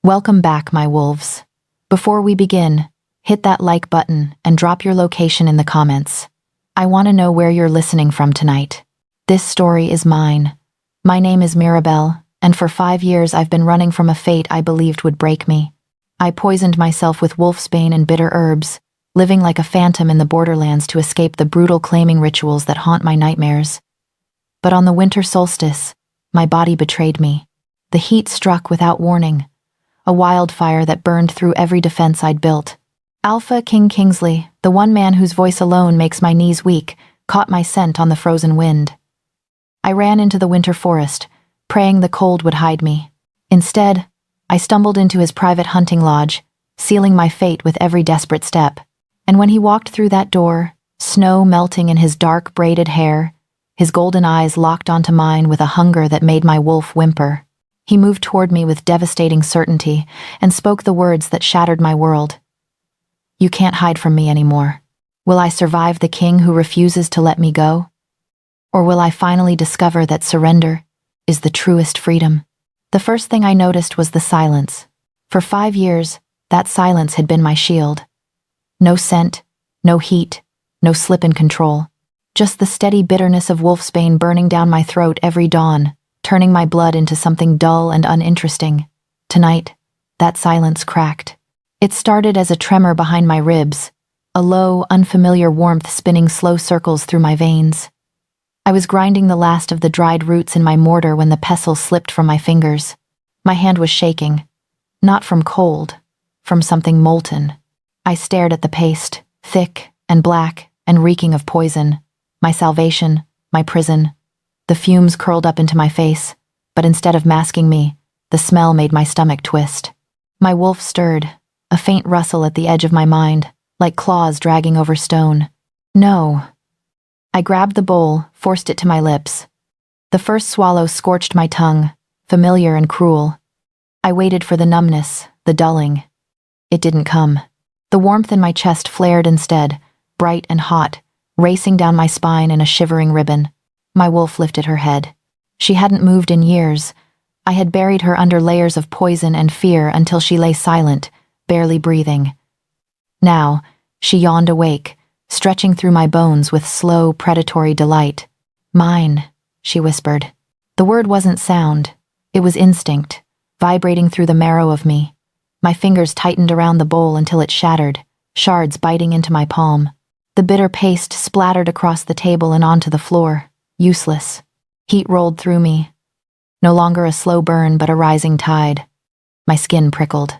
Welcome back, my wolves. Before we begin, hit that like button and drop your location in the comments. I want to know where you're listening from tonight. This story is mine. My name is Mirabelle, and for 5 years I've been running from a fate I believed would break me. I poisoned myself with wolfsbane and bitter herbs, living like a phantom in the borderlands to escape the brutal claiming rituals that haunt my nightmares. But on the winter solstice, my body betrayed me. The heat struck without warning, a wildfire that burned through every defense I'd built. Alpha King Kingsley, the one man whose voice alone makes my knees weak, caught my scent on the frozen wind. I ran into the winter forest, praying the cold would hide me. Instead, I stumbled into his private hunting lodge, sealing my fate with every desperate step. And when he walked through that door, snow melting in his dark braided hair, his golden eyes locked onto mine with a hunger that made my wolf whimper. He moved toward me with devastating certainty and spoke the words that shattered my world. "You can't hide from me anymore. Will I survive the king who refuses to let me go? Or will I finally discover that surrender is the truest freedom?" The first thing I noticed was the silence. For 5 years, that silence had been my shield. No scent, no heat, no slip in control. Just the steady bitterness of wolfsbane burning down my throat every dawn, turning my blood into something dull and uninteresting. Tonight, that silence cracked. It started as a tremor behind my ribs, a low, unfamiliar warmth spinning slow circles through my veins. I was grinding the last of the dried roots in my mortar when the pestle slipped from my fingers. My hand was shaking, not from cold, from something molten. I stared at the paste, thick and black and reeking of poison. My salvation, my prison. The fumes curled up into my face, but instead of masking me, the smell made my stomach twist. My wolf stirred, a faint rustle at the edge of my mind, like claws dragging over stone. No. I grabbed the bowl, forced it to my lips. The first swallow scorched my tongue, familiar and cruel. I waited for the numbness, the dulling. It didn't come. The warmth in my chest flared instead, bright and hot, racing down my spine in a shivering ribbon. My wolf lifted her head. She hadn't moved in years. I had buried her under layers of poison and fear until she lay silent, barely breathing. Now, she yawned awake, stretching through my bones with slow, predatory delight. "Mine," she whispered. The word wasn't sound. It was instinct, vibrating through the marrow of me. My fingers tightened around the bowl until it shattered, shards biting into my palm. The bitter paste splattered across the table and onto the floor, useless. Heat rolled through me. No longer a slow burn, but a rising tide. My skin prickled.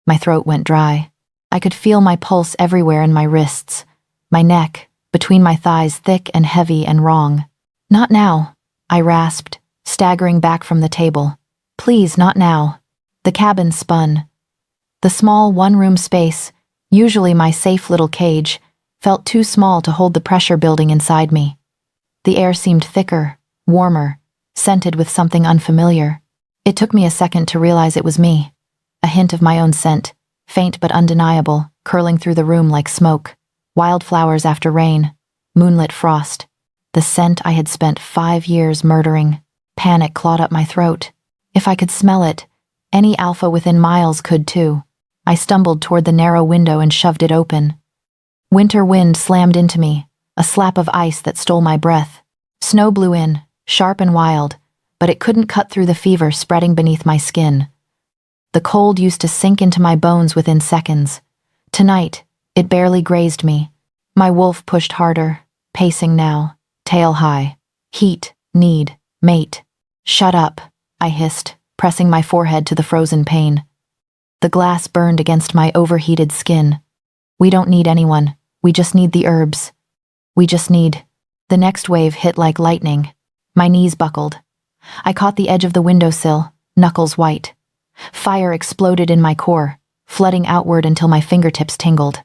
My throat went dry. I could feel my pulse everywhere in my wrists, my neck, between my thighs thick and heavy and wrong. "Not now," I rasped, staggering back from the table. "Please, not now." The cabin spun. The small one-room space, usually my safe little cage, felt too small to hold the pressure building inside me. The air seemed thicker, warmer, scented with something unfamiliar. It took me a second to realize it was me, a hint of my own scent, faint but undeniable, curling through the room like smoke. Wildflowers after rain, moonlit frost. The scent I had spent 5 years murdering. Panic clawed up my throat. If I could smell it, any alpha within miles could too. I stumbled toward the narrow window and shoved it open. Winter wind slammed into me, a slap of ice that stole my breath. Snow blew in, sharp and wild, but it couldn't cut through the fever spreading beneath my skin. The cold used to sink into my bones within seconds. Tonight, it barely grazed me. My wolf pushed harder, pacing now, tail high. Heat, need, mate. "Shut up," I hissed, pressing my forehead to the frozen pain. The glass burned against my overheated skin. "We don't need anyone. We just need the herbs. We just need..." The next wave hit like lightning. My knees buckled. I caught the edge of the windowsill, knuckles white. Fire exploded in my core, flooding outward until my fingertips tingled.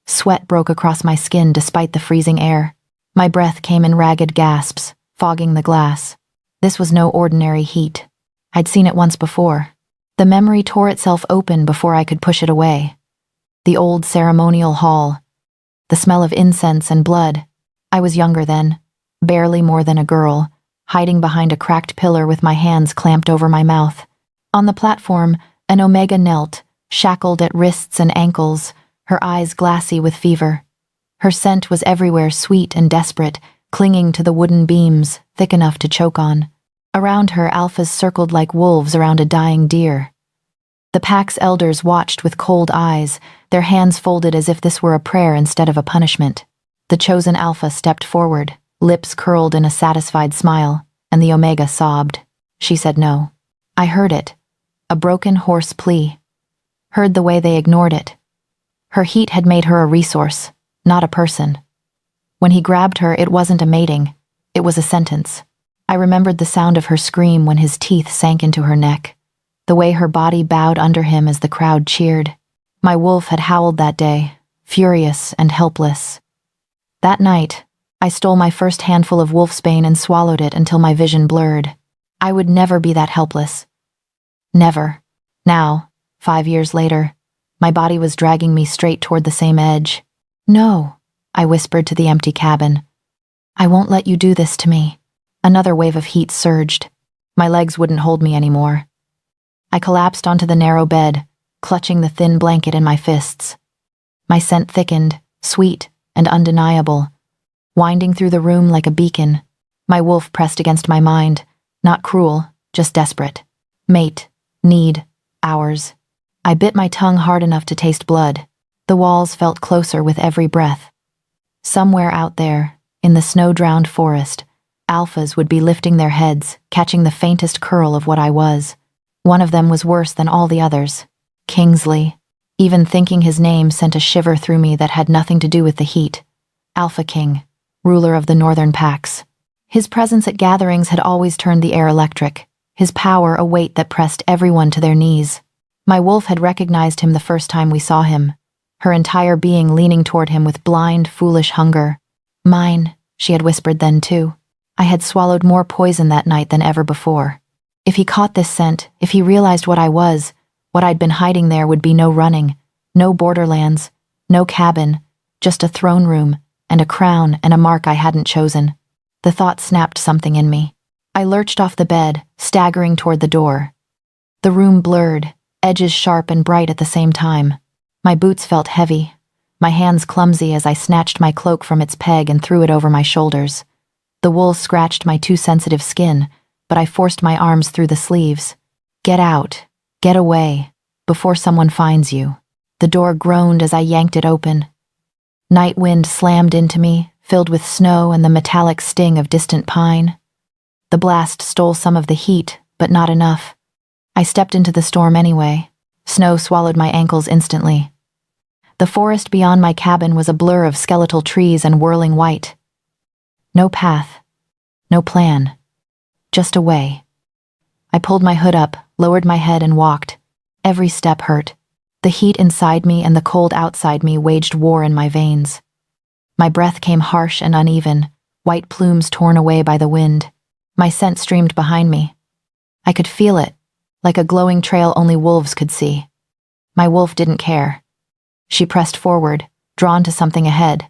Sweat broke across my skin despite the freezing air. My breath came in ragged gasps, fogging the glass. This was no ordinary heat. I'd seen it once before. The memory tore itself open before I could push it away. The old ceremonial hall. The smell of incense and blood. I was younger then, barely more than a girl, hiding behind a cracked pillar with my hands clamped over my mouth. On the platform, An Omega knelt, shackled at wrists and ankles, her eyes glassy with fever. Her scent was everywhere, sweet and desperate, clinging to the wooden beams, thick enough to choke on. Around her, alphas circled like wolves around a dying deer. The pack's elders watched with cold eyes, their hands folded as if this were a prayer instead of a punishment. The chosen alpha stepped forward, lips curled in a satisfied smile, and the Omega sobbed. She said no. I heard it. A broken, hoarse plea. Heard the way they ignored it. Her heat had made her a resource, not a person. When he grabbed her, it wasn't a mating. It was a sentence. I remembered the sound of her scream when his teeth sank into her neck, the way her body bowed under him as the crowd cheered. My wolf had howled that day, furious and helpless. That night, I stole my first handful of wolfsbane and swallowed it until my vision blurred. I would never be that helpless. Never. Now, 5 years later, my body was dragging me straight toward the same edge. No, I whispered to the empty cabin. I won't let you do this to me. Another wave of heat surged. My legs wouldn't hold me anymore. I collapsed onto the narrow bed, clutching the thin blanket in my fists. My scent thickened, sweet and undeniable, winding through the room like a beacon. My wolf pressed against my mind, not cruel, just desperate. Mate, need, ours. I bit my tongue hard enough to taste blood. The walls felt closer with every breath. Somewhere out there, in the snow-drowned forest, alphas would be lifting their heads, catching the faintest curl of what I was. One of them was worse than all the others. Kingsley. Even thinking his name sent a shiver through me that had nothing to do with the heat. Alpha King, ruler of the northern packs. His presence at gatherings had always turned the air electric, his power a weight that pressed everyone to their knees. My wolf had recognized him the first time we saw him, her entire being leaning toward him with blind, foolish hunger. Mine, she had whispered then too. I had swallowed more poison that night than ever before. If he caught this scent, if he realized what I was, what I'd been hiding there would be no running, no borderlands, no cabin, just a throne room, and a crown and a mark I hadn't chosen. The thought snapped something in me. I lurched off the bed, staggering toward the door. The room blurred, edges sharp and bright at the same time. My boots felt heavy, my hands clumsy as I snatched my cloak from its peg and threw it over my shoulders. The wool scratched my too sensitive skin, but I forced my arms through the sleeves. Get out, get away, before someone finds you. The door groaned as I yanked it open. Night wind slammed into me, filled with snow and the metallic sting of distant pine. The blast stole some of the heat, but not enough. I stepped into the storm anyway. Snow swallowed my ankles instantly. The forest beyond my cabin was a blur of skeletal trees and whirling white. No path, no plan, just a way. I pulled my hood up, lowered my head and walked. Every step hurt. The heat inside me and the cold outside me waged war in my veins. My breath came harsh and uneven, white plumes torn away by the wind. My scent streamed behind me. I could feel it, like a glowing trail only wolves could see. My wolf didn't care. She pressed forward, drawn to something ahead,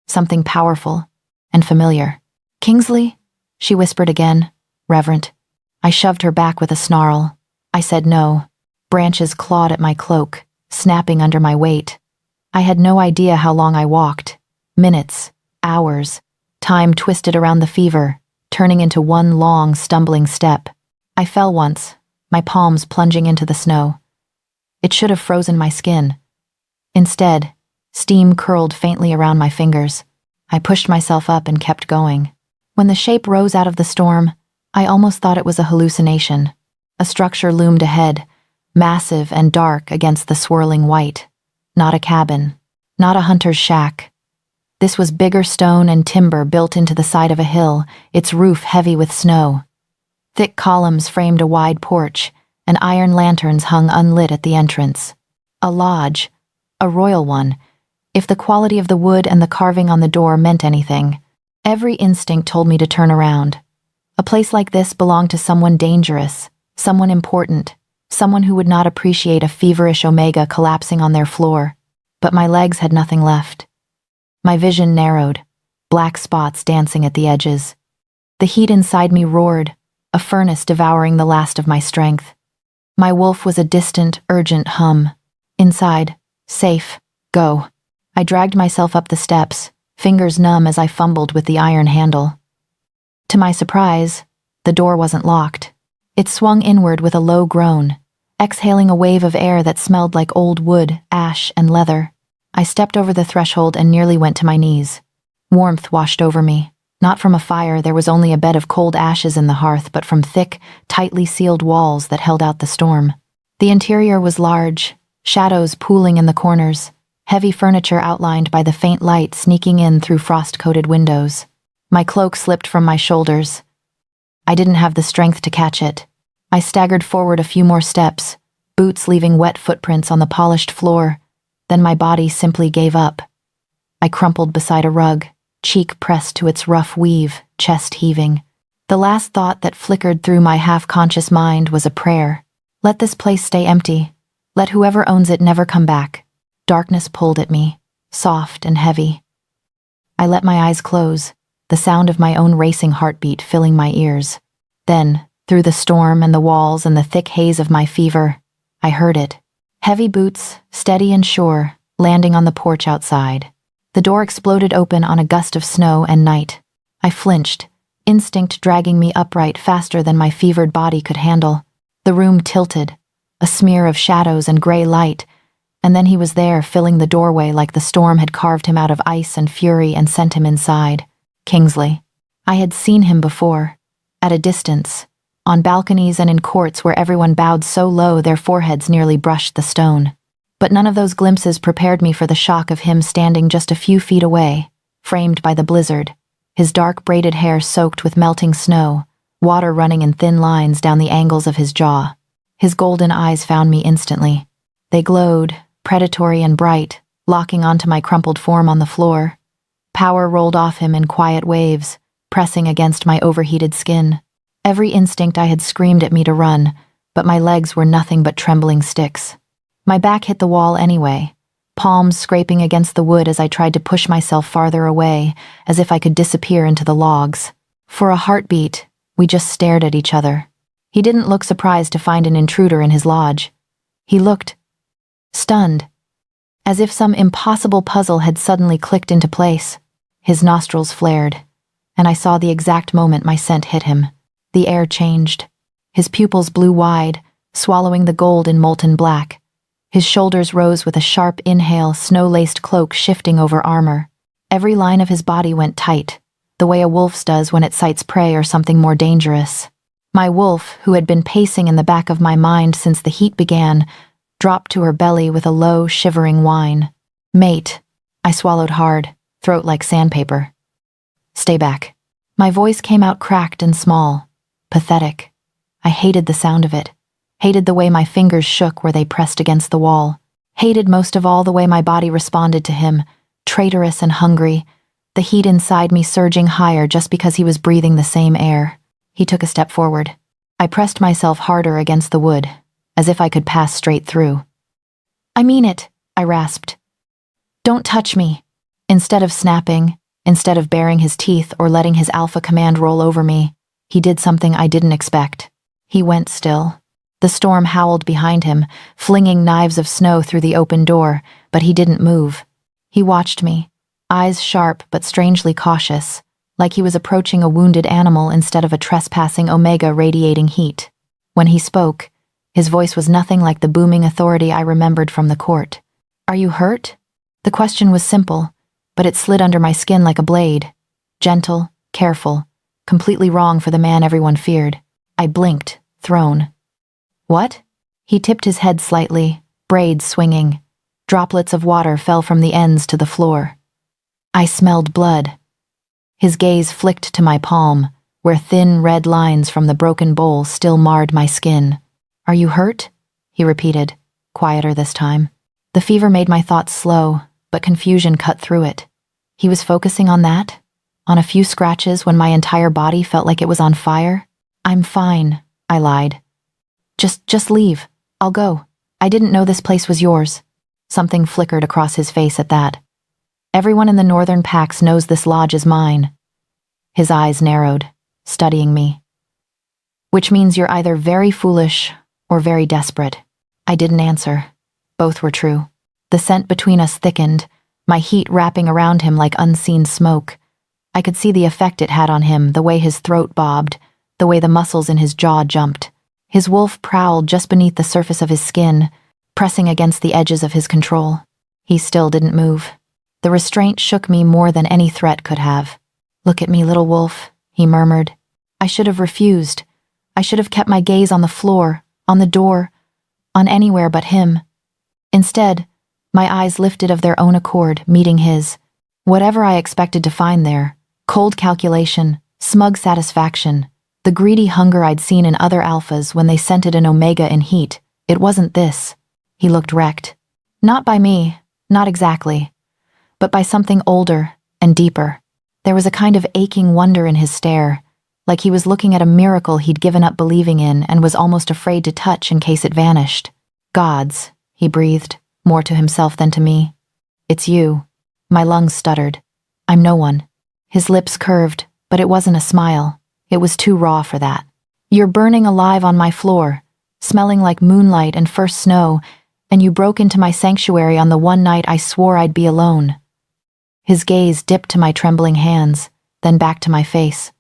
something powerful and familiar. Kingsley? She whispered again, reverent. I shoved her back with a snarl. I said no. Branches clawed at my cloak, snapping under my weight. I had no idea how long I walked. Minutes, hours. Time twisted around the fever, turning into one long, stumbling step. I fell once, my palms plunging into the snow. It should have frozen my skin. Instead, steam curled faintly around my fingers. I pushed myself up and kept going. When the shape rose out of the storm, I almost thought it was a hallucination. A structure loomed ahead, massive and dark against the swirling white. Not a cabin, not a hunter's shack. This was bigger stone and timber built into the side of a hill, its roof heavy with snow. Thick columns framed a wide porch, and iron lanterns hung unlit at the entrance. A lodge, a royal one, if the quality of the wood and the carving on the door meant anything. Every instinct told me to turn around. A place like this belonged to someone dangerous, someone important, someone who would not appreciate a feverish Omega collapsing on their floor. But my legs had nothing left. My vision narrowed, black spots dancing at the edges. The heat inside me roared, a furnace devouring the last of my strength. My wolf was a distant, urgent hum. Inside. Safe. Go. I dragged myself up the steps, fingers numb as I fumbled with the iron handle. To my surprise, the door wasn't locked. It swung inward with a low groan, exhaling a wave of air that smelled like old wood, ash, and leather. I stepped over the threshold and nearly went to my knees. Warmth washed over me. Not from a fire, there was only a bed of cold ashes in the hearth, but from thick, tightly sealed walls that held out the storm. The interior was large, shadows pooling in the corners, heavy furniture outlined by the faint light sneaking in through frost-coated windows. My cloak slipped from my shoulders. I didn't have the strength to catch it. I staggered forward a few more steps, boots leaving wet footprints on the polished floor. Then my body simply gave up. I crumpled beside a rug, cheek pressed to its rough weave, chest heaving. The last thought that flickered through my half-conscious mind was a prayer. Let this place stay empty. Let whoever owns it never come back. Darkness pulled at me, soft and heavy. I let my eyes close, the sound of my own racing heartbeat filling my ears. Then, through the storm and the walls and the thick haze of my fever, I heard it. Heavy boots, steady and sure, landing on the porch outside. The door exploded open on a gust of snow and night. I flinched, instinct dragging me upright faster than my fevered body could handle. The room tilted, a smear of shadows and gray light, and then he was there, filling the doorway like the storm had carved him out of ice and fury and sent him inside. Kingsley. I had seen him before, at a distance, on balconies and in courts where everyone bowed so low their foreheads nearly brushed the stone. But none of those glimpses prepared me for the shock of him standing just a few feet away, framed by the blizzard, his dark braided hair soaked with melting snow, water running in thin lines down the angles of his jaw. His golden eyes found me instantly. They glowed, predatory and bright, locking onto my crumpled form on the floor. Power rolled off him in quiet waves, pressing against my overheated skin. Every instinct I had screamed at me to run, but my legs were nothing but trembling sticks. My back hit the wall anyway, palms scraping against the wood as I tried to push myself farther away, as if I could disappear into the logs. For a heartbeat, we just stared at each other. He didn't look surprised to find an intruder in his lodge. He looked stunned, as if some impossible puzzle had suddenly clicked into place. His nostrils flared, and I saw the exact moment my scent hit him. The air changed. His pupils blew wide, swallowing the gold in molten black. His shoulders rose with a sharp inhale, snow-laced cloak shifting over armor. Every line of his body went tight, the way a wolf's does when it sights prey or something more dangerous. My wolf, who had been pacing in the back of my mind since the heat began, dropped to her belly with a low, shivering whine. "Mate." I swallowed hard, throat like sandpaper. "Stay back." My voice came out cracked and small, pathetic. I hated the sound of it. Hated the way my fingers shook where they pressed against the wall. Hated most of all the way my body responded to him, traitorous and hungry, the heat inside me surging higher just because he was breathing the same air. He took a step forward. I pressed myself harder against the wood, as if I could pass straight through. "I mean it," I rasped. "Don't touch me." Instead of snapping, instead of baring his teeth or letting his alpha command roll over me, he did something I didn't expect. He went still. The storm howled behind him, flinging knives of snow through the open door, but he didn't move. He watched me, eyes sharp but strangely cautious, like he was approaching a wounded animal instead of a trespassing omega radiating heat. When he spoke, his voice was nothing like the booming authority I remembered from the court. "Are you hurt?" The question was simple, but it slid under my skin like a blade. Gentle, careful, completely wrong for the man everyone feared. I blinked, thrown. "What?" He tipped his head slightly, braids swinging. Droplets of water fell from the ends to the floor. I smelled blood. His gaze flicked to my palm, where thin red lines from the broken bowl still marred my skin. "Are you hurt?" he repeated, quieter this time. The fever made my thoughts slow, but confusion cut through it. He was focusing on that? On a few scratches when my entire body felt like it was on fire? "I'm fine," I lied. Just leave. I'll go. I didn't know this place was yours." Something flickered across his face at that. "Everyone in the northern Pax knows this lodge is mine." His eyes narrowed, studying me. "Which means you're either very foolish or very desperate. I didn't answer. Both were true. The scent between us thickened, my heat wrapping around him like unseen smoke. I could see the effect it had on him, the way his throat bobbed, the way the muscles in his jaw jumped. His wolf prowled just beneath the surface of his skin, pressing against the edges of his control. He still didn't move. The restraint shook me more than any threat could have. "Look at me, little wolf," he murmured. I should have refused. I should have kept my gaze on the floor, on the door, on anywhere but him. Instead, my eyes lifted of their own accord, meeting his. Whatever I expected to find there, cold calculation, smug satisfaction, the greedy hunger I'd seen in other alphas when they scented an omega in heat, it wasn't this. He looked wrecked. Not by me, not exactly, but by something older and deeper. There was a kind of aching wonder in his stare, like he was looking at a miracle he'd given up believing in and was almost afraid to touch in case it vanished. "Gods," he breathed, more to himself than to me. "It's you." My lungs stuttered. "I'm no one." His lips curved, but it wasn't a smile. It was too raw for that. "You're burning alive on my floor, smelling like moonlight and first snow, and you broke into my sanctuary on the one night I swore I'd be alone." His gaze dipped to my trembling hands, then back to my face.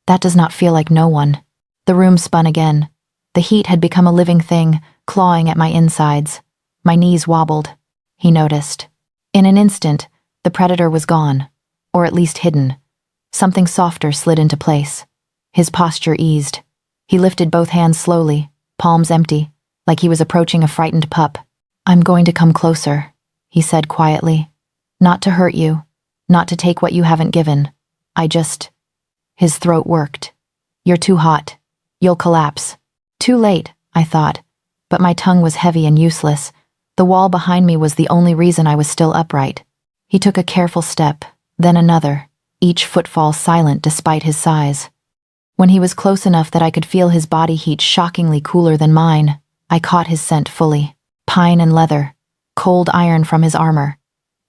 "That does not feel like no one." The room spun again. The heat had become a living thing, clawing at my insides. My knees wobbled. He noticed. In an instant, the predator was gone, or at least hidden. Something softer slid into place. His posture eased. He lifted both hands slowly, palms empty, like he was approaching a frightened pup. "I'm going to come closer," he said quietly. "Not to hurt you, not to take what you haven't given. His throat worked. "You're too hot. You'll collapse." Too late, I thought, but my tongue was heavy and useless. The wall behind me was the only reason I was still upright. He took a careful step, then another, each footfall silent despite his size. When he was close enough that I could feel his body heat shockingly cooler than mine, I caught his scent fully. Pine and leather, cold iron from his armor,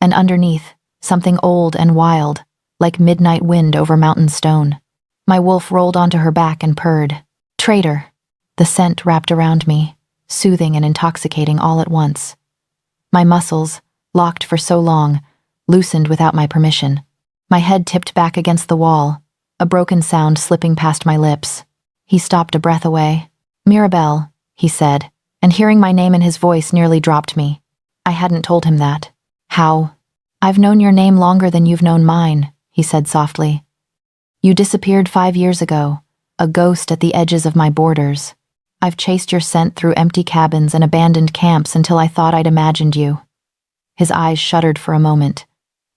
and underneath, something old and wild, like midnight wind over mountain stone. My wolf rolled onto her back and purred. "Traitor." The scent wrapped around me, soothing and intoxicating all at once. My muscles, locked for so long, loosened without my permission. My head tipped back against the wall, a broken sound slipping past my lips. He stopped a breath away. "Mirabelle," he said, and hearing my name in his voice nearly dropped me. I hadn't told him that. "How?" "I've known your name longer than you've known mine," he said softly. "You disappeared 5 years ago, a ghost at the edges of my borders. I've chased your scent through empty cabins and abandoned camps until I thought I'd imagined you." His eyes shuddered for a moment,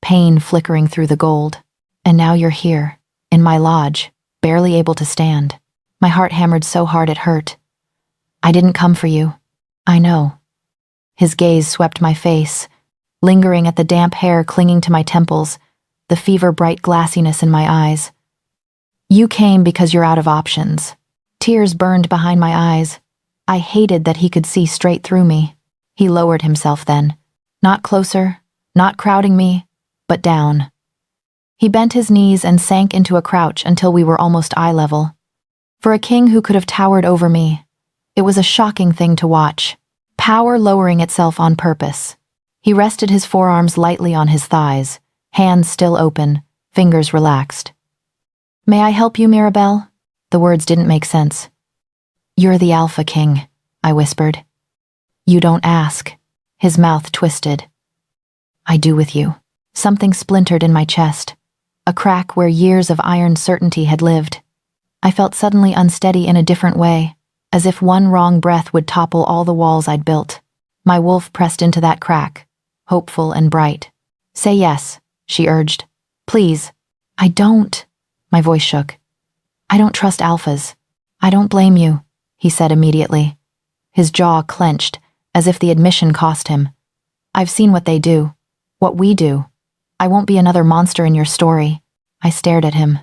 pain flickering through the gold. "And now you're here, in my lodge, barely able to stand." My heart hammered so hard it hurt. "I didn't come for you." "I know." His gaze swept my face, lingering at the damp hair clinging to my temples, the fever-bright glassiness in my eyes. "You came because you're out of options." Tears burned behind my eyes. I hated that he could see straight through me. He lowered himself then. Not closer, not crowding me, but down. He bent his knees and sank into a crouch until we were almost eye level. For a king who could have towered over me, it was a shocking thing to watch. Power lowering itself on purpose. He rested his forearms lightly on his thighs, hands still open, fingers relaxed. "May I help you, Mirabelle?" The words didn't make sense. "You're the Alpha King," I whispered. "You don't ask." His mouth twisted. "I do with you." Something splintered in my chest, a crack where years of iron certainty had lived. I felt suddenly unsteady in a different way, as if one wrong breath would topple all the walls I'd built. My wolf pressed into that crack, hopeful and bright. "Say yes," she urged. "Please." "I don't." My voice shook. "I don't trust alphas." "I don't blame you," he said immediately. His jaw clenched, as if the admission cost him. "I've seen what they do. What we do. I won't be another monster in your story." I stared at him,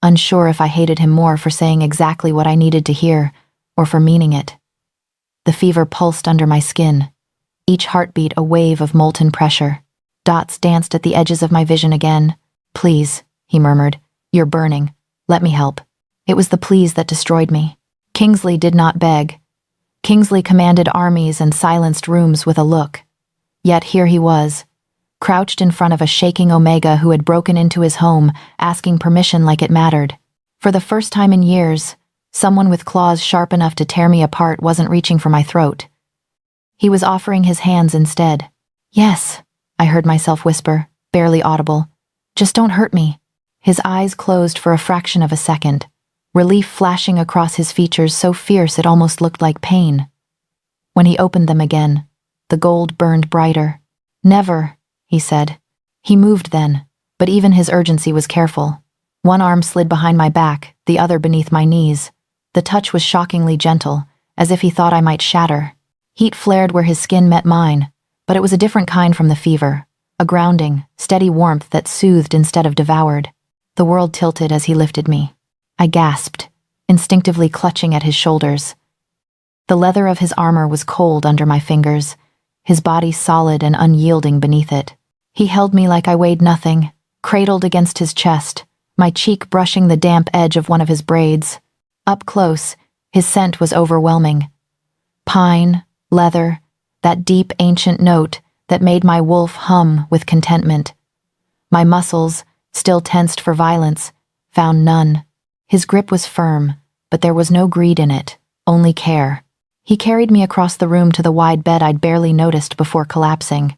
unsure if I hated him more for saying exactly what I needed to hear, or for meaning it. The fever pulsed under my skin, each heartbeat a wave of molten pressure. Dots danced at the edges of my vision again. "Please," he murmured, "you're burning. Let me help." It was the please that destroyed me. Kingsley did not beg. Kingsley commanded armies and silenced rooms with a look. Yet here he was, crouched in front of a shaking Omega who had broken into his home, asking permission like it mattered. For the first time in years, someone with claws sharp enough to tear me apart wasn't reaching for my throat. He was offering his hands instead. "Yes," I heard myself whisper, barely audible. "Just don't hurt me." His eyes closed for a fraction of a second, relief flashing across his features so fierce it almost looked like pain. When he opened them again, the gold burned brighter. "Never," he said. He moved then, but even his urgency was careful. One arm slid behind my back, the other beneath my knees. The touch was shockingly gentle, as if he thought I might shatter. Heat flared where his skin met mine, but it was a different kind from the fever, a grounding, steady warmth that soothed instead of devoured. The world tilted as he lifted me. I gasped, instinctively clutching at his shoulders. The leather of his armor was cold under my fingers, his body solid and unyielding beneath it. He held me like I weighed nothing, cradled against his chest, my cheek brushing the damp edge of one of his braids. Up close, his scent was overwhelming. Pine, leather, that deep ancient note that made my wolf hum with contentment. My muscles, still tensed for violence, found none. His grip was firm, but there was no greed in it, only care. He carried me across the room to the wide bed I'd barely noticed before collapsing.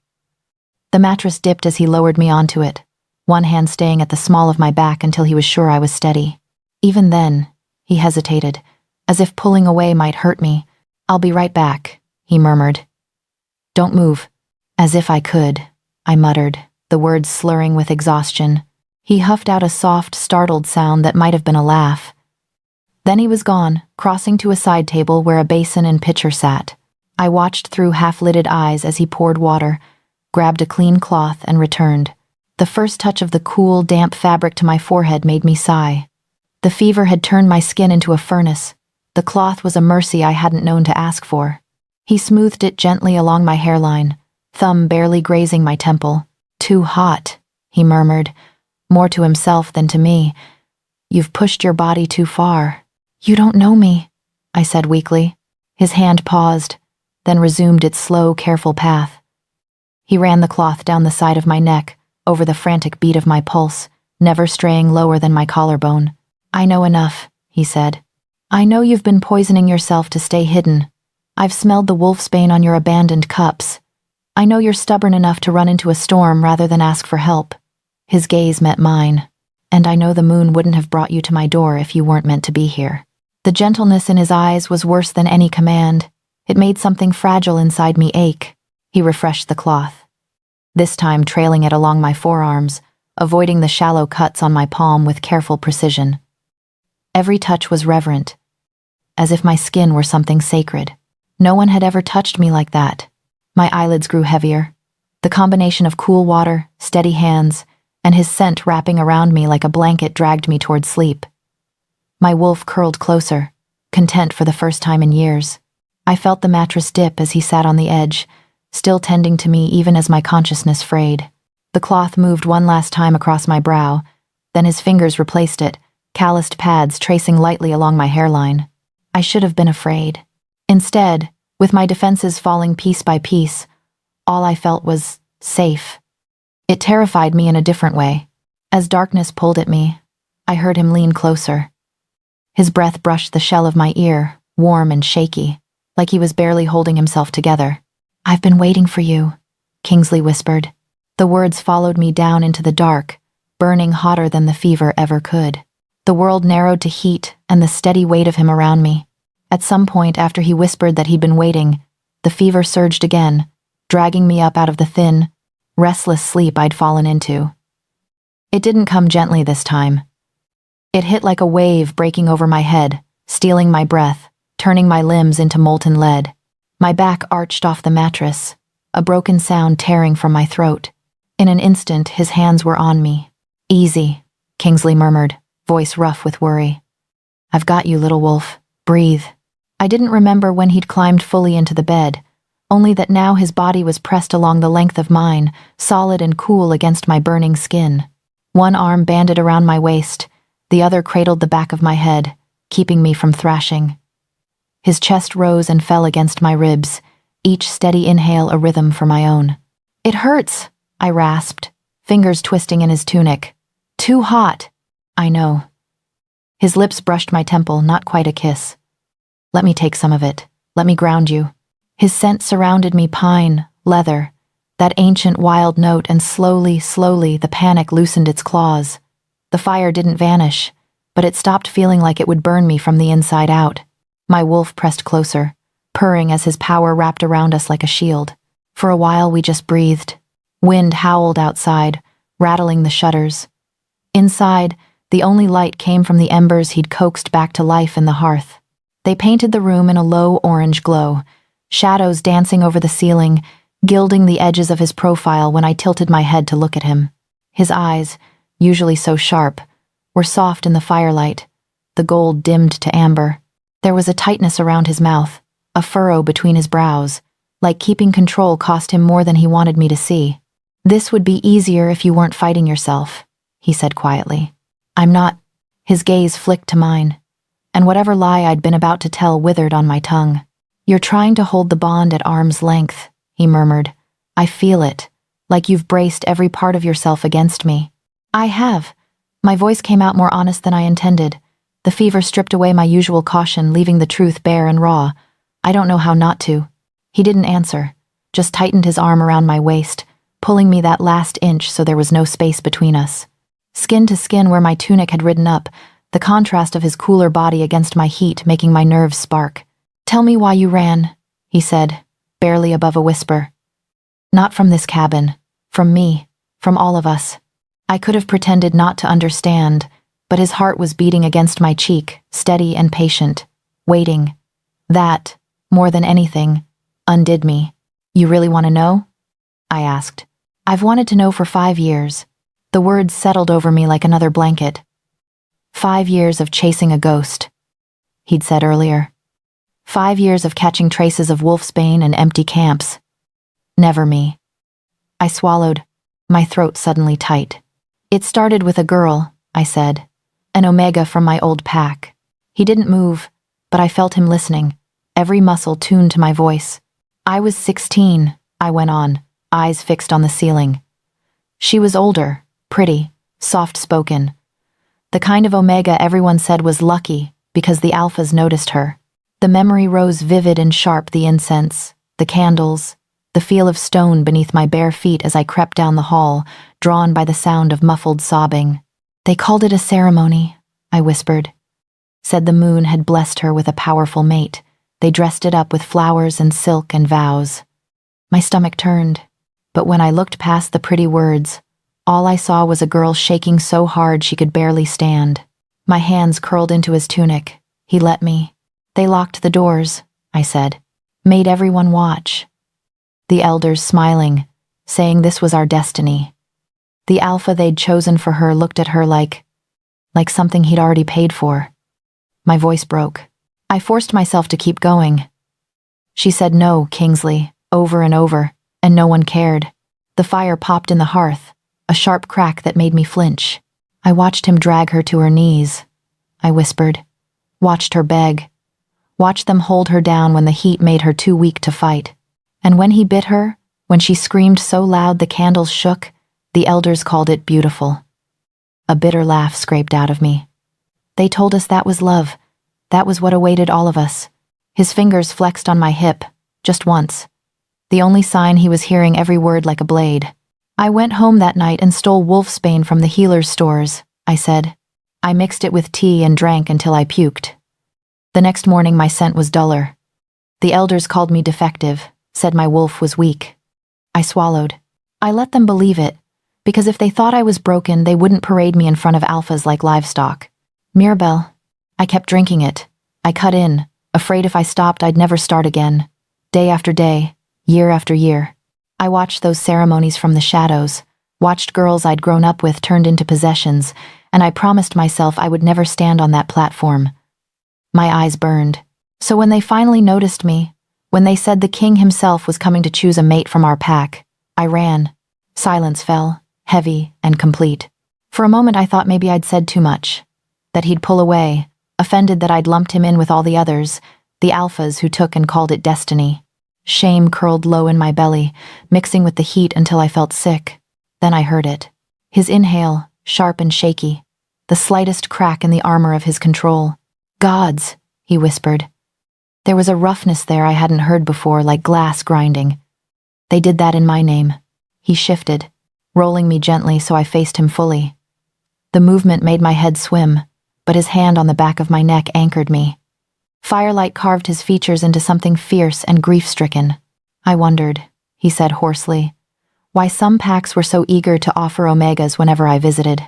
The mattress dipped as he lowered me onto it, one hand staying at the small of my back until he was sure I was steady. Even then, he hesitated, as if pulling away might hurt me. "I'll be right back," he murmured. "Don't move." "As if I could," I muttered, the words slurring with exhaustion. He huffed out a soft, startled sound that might have been a laugh. Then he was gone, crossing to a side table where a basin and pitcher sat. I watched through half-lidded eyes as he poured water, grabbed a clean cloth, and returned. The first touch of the cool, damp fabric to my forehead made me sigh. The fever had turned my skin into a furnace. The cloth was a mercy I hadn't known to ask for. He smoothed it gently along my hairline, thumb barely grazing my temple. "Too hot," he murmured, more to himself than to me. "You've pushed your body too far." "You don't know me," I said weakly. His hand paused, then resumed its slow, careful path. He ran the cloth down the side of my neck, over the frantic beat of my pulse, never straying lower than my collarbone. "I know enough," he said. "I know you've been poisoning yourself to stay hidden. I've smelled the wolfsbane on your abandoned cups. I know you're stubborn enough to run into a storm rather than ask for help." His gaze met mine. "And I know the moon wouldn't have brought you to my door if you weren't meant to be here." The gentleness in his eyes was worse than any command. It made something fragile inside me ache. He refreshed the cloth, this time trailing it along my forearms, avoiding the shallow cuts on my palm with careful precision. Every touch was reverent, as if my skin were something sacred. No one had ever touched me like that. My eyelids grew heavier. The combination of cool water, steady hands, and his scent wrapping around me like a blanket dragged me toward sleep. My wolf curled closer, content for the first time in years. I felt the mattress dip as he sat on the edge, still tending to me even as my consciousness frayed. The cloth moved one last time across my brow, then his fingers replaced it, calloused pads tracing lightly along my hairline. I should have been afraid. Instead, with my defenses falling piece by piece, all I felt was safe. It terrified me in a different way. As darkness pulled at me, I heard him lean closer. His breath brushed the shell of my ear, warm and shaky, like he was barely holding himself together. "I've been waiting for you," Kingsley whispered. The words followed me down into the dark, burning hotter than the fever ever could. The world narrowed to heat and the steady weight of him around me. At some point after he whispered that he'd been waiting, the fever surged again, dragging me up out of the thin, restless sleep I'd fallen into. It didn't come gently this time. It hit like a wave breaking over my head, stealing my breath, turning my limbs into molten lead. My back arched off the mattress, a broken sound tearing from my throat. In an instant, his hands were on me. "Easy," Kingsley murmured, voice rough with worry. "I've got you, little wolf. Breathe." I didn't remember when he'd climbed fully into the bed, only that now his body was pressed along the length of mine, solid and cool against my burning skin. One arm banded around my waist, the other cradled the back of my head, keeping me from thrashing. His chest rose and fell against my ribs, each steady inhale a rhythm for my own. "It hurts," I rasped, fingers twisting in his tunic. "Too hot." "I know." His lips brushed my temple, not quite a kiss. "Let me take some of it. Let me ground you." His scent surrounded me, pine, leather, that ancient wild note, and slowly, the panic loosened its claws. The fire didn't vanish, but it stopped feeling like it would burn me from the inside out. My wolf pressed closer, purring as his power wrapped around us like a shield. For a while we just breathed. Wind howled outside, rattling the shutters. Inside, the only light came from the embers he'd coaxed back to life in the hearth. They painted the room in a low orange glow, shadows dancing over the ceiling, gilding the edges of his profile when I tilted my head to look at him. His eyes, usually so sharp, were soft in the firelight, the gold dimmed to amber. There was a tightness around his mouth, a furrow between his brows, like keeping control cost him more than he wanted me to see. "This would be easier if you weren't fighting yourself," he said quietly. "I'm not." His gaze flicked to mine, and whatever lie I'd been about to tell withered on my tongue. "You're trying to hold the bond at arm's length," he murmured. "I feel it, like you've braced every part of yourself against me." "I have." My voice came out more honest than I intended. The fever stripped away my usual caution, leaving the truth bare and raw. "I don't know how not to." He didn't answer, just tightened his arm around my waist, pulling me that last inch so there was no space between us. Skin to skin where my tunic had ridden up, the contrast of his cooler body against my heat making my nerves spark. "Tell me why you ran," he said, barely above a whisper. "Not from this cabin, from me, from all of us." I could have pretended not to understand, but his heart was beating against my cheek, steady and patient, waiting. That, more than anything, undid me. "You really want to know?" I asked. "I've wanted to know for 5 years." The words settled over me like another blanket. 5 years of chasing a ghost, he'd said earlier. 5 years of catching traces of wolfsbane and empty camps. Never me. I swallowed, my throat suddenly tight. "It started with a girl," I said. "An Omega from my old pack." He didn't move, but I felt him listening, every muscle tuned to my voice. "I was 16, I went on, eyes fixed on the ceiling. She was older, pretty, soft-spoken. The kind of Omega everyone said was lucky because the alphas noticed her. The memory rose vivid and sharp, the incense, the candles, the feel of stone beneath my bare feet as I crept down the hall, drawn by the sound of muffled sobbing. "They called it a ceremony," I whispered. Said the moon had blessed her with a powerful mate. They dressed it up with flowers and silk and vows. My stomach turned, but when I looked past the pretty words, all I saw was a girl shaking so hard she could barely stand. My hands curled into his tunic. He let me. "They locked the doors," I said. "Made everyone watch." The elders smiling, saying this was our destiny. The alpha they'd chosen for her looked at her like something he'd already paid for. My voice broke. I forced myself to keep going. "She said no, Kingsley," over and over, and no one cared. The fire popped in the hearth, a sharp crack that made me flinch. "I watched him drag her to her knees," I whispered. "Watched her beg. Watched them hold her down when the heat made her too weak to fight. And when he bit her, when she screamed so loud the candles shook, the elders called it beautiful." A bitter laugh scraped out of me. "They told us that was love. That was what awaited all of us." His fingers flexed on my hip, just once. The only sign he was hearing every word like a blade. "I went home that night and stole wolfsbane from the healer's stores," I said. "I mixed it with tea and drank until I puked. The next morning my scent was duller. The elders called me defective, said my wolf was weak." I swallowed. I let them believe it, because if they thought I was broken, they wouldn't parade me in front of alphas like livestock. Mirabelle. I kept drinking it. I cut in, afraid if I stopped I'd never start again. Day after day, year after year. I watched those ceremonies from the shadows, watched girls I'd grown up with turned into possessions, and I promised myself I would never stand on that platform. My eyes burned. So when they finally noticed me, when they said the king himself was coming to choose a mate from our pack, I ran. Silence fell, heavy and complete. For a moment I thought maybe I'd said too much, that he'd pull away, offended that I'd lumped him in with all the others, The alphas who took and called it destiny. Shame curled low in my belly, mixing with the heat until I felt sick. Then I heard it. His inhale, sharp and shaky. The slightest crack in the armor of his control. "Gods," he whispered. There was a roughness there I hadn't heard before, like glass grinding. "They did that in my name." He shifted, rolling me gently so I faced him fully. The movement made my head swim, but his hand on the back of my neck anchored me. Firelight carved his features into something fierce and grief-stricken. "I wondered," he said hoarsely, "why some packs were so eager to offer omegas whenever I visited.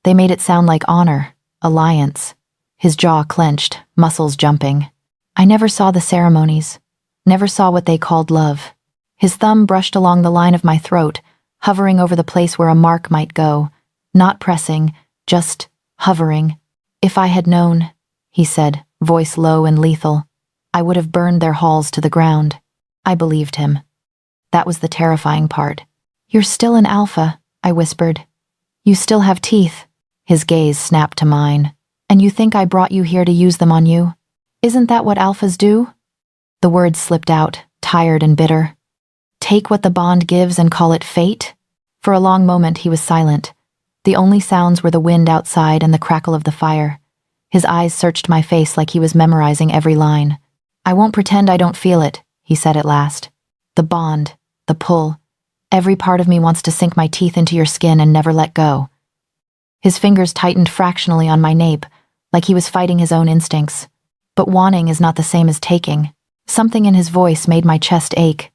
They made it sound like honor, alliance." His jaw clenched, muscles jumping. "I never saw the ceremonies, never saw what they called love." His thumb brushed along the line of my throat, hovering over the place where a mark might go, not pressing, just hovering. "If I had known," he said, voice low and lethal, "I would have burned their halls to the ground." I believed him. That was the terrifying part. "You're still an alpha," I whispered. "You still have teeth." His gaze snapped to mine. "And you think I brought you here to use them on you? Isn't that what alphas do?" The words slipped out, tired and bitter. "Take what the bond gives and call it fate?" For a long moment he was silent. The only sounds were the wind outside and the crackle of the fire. His eyes searched my face like he was memorizing every line. "I won't pretend I don't feel it," he said at last. "The bond, the pull. Every part of me wants to sink my teeth into your skin and never let go." His fingers tightened fractionally on my nape, like he was fighting his own instincts. But wanting is not the same as taking. Something in his voice made my chest ache.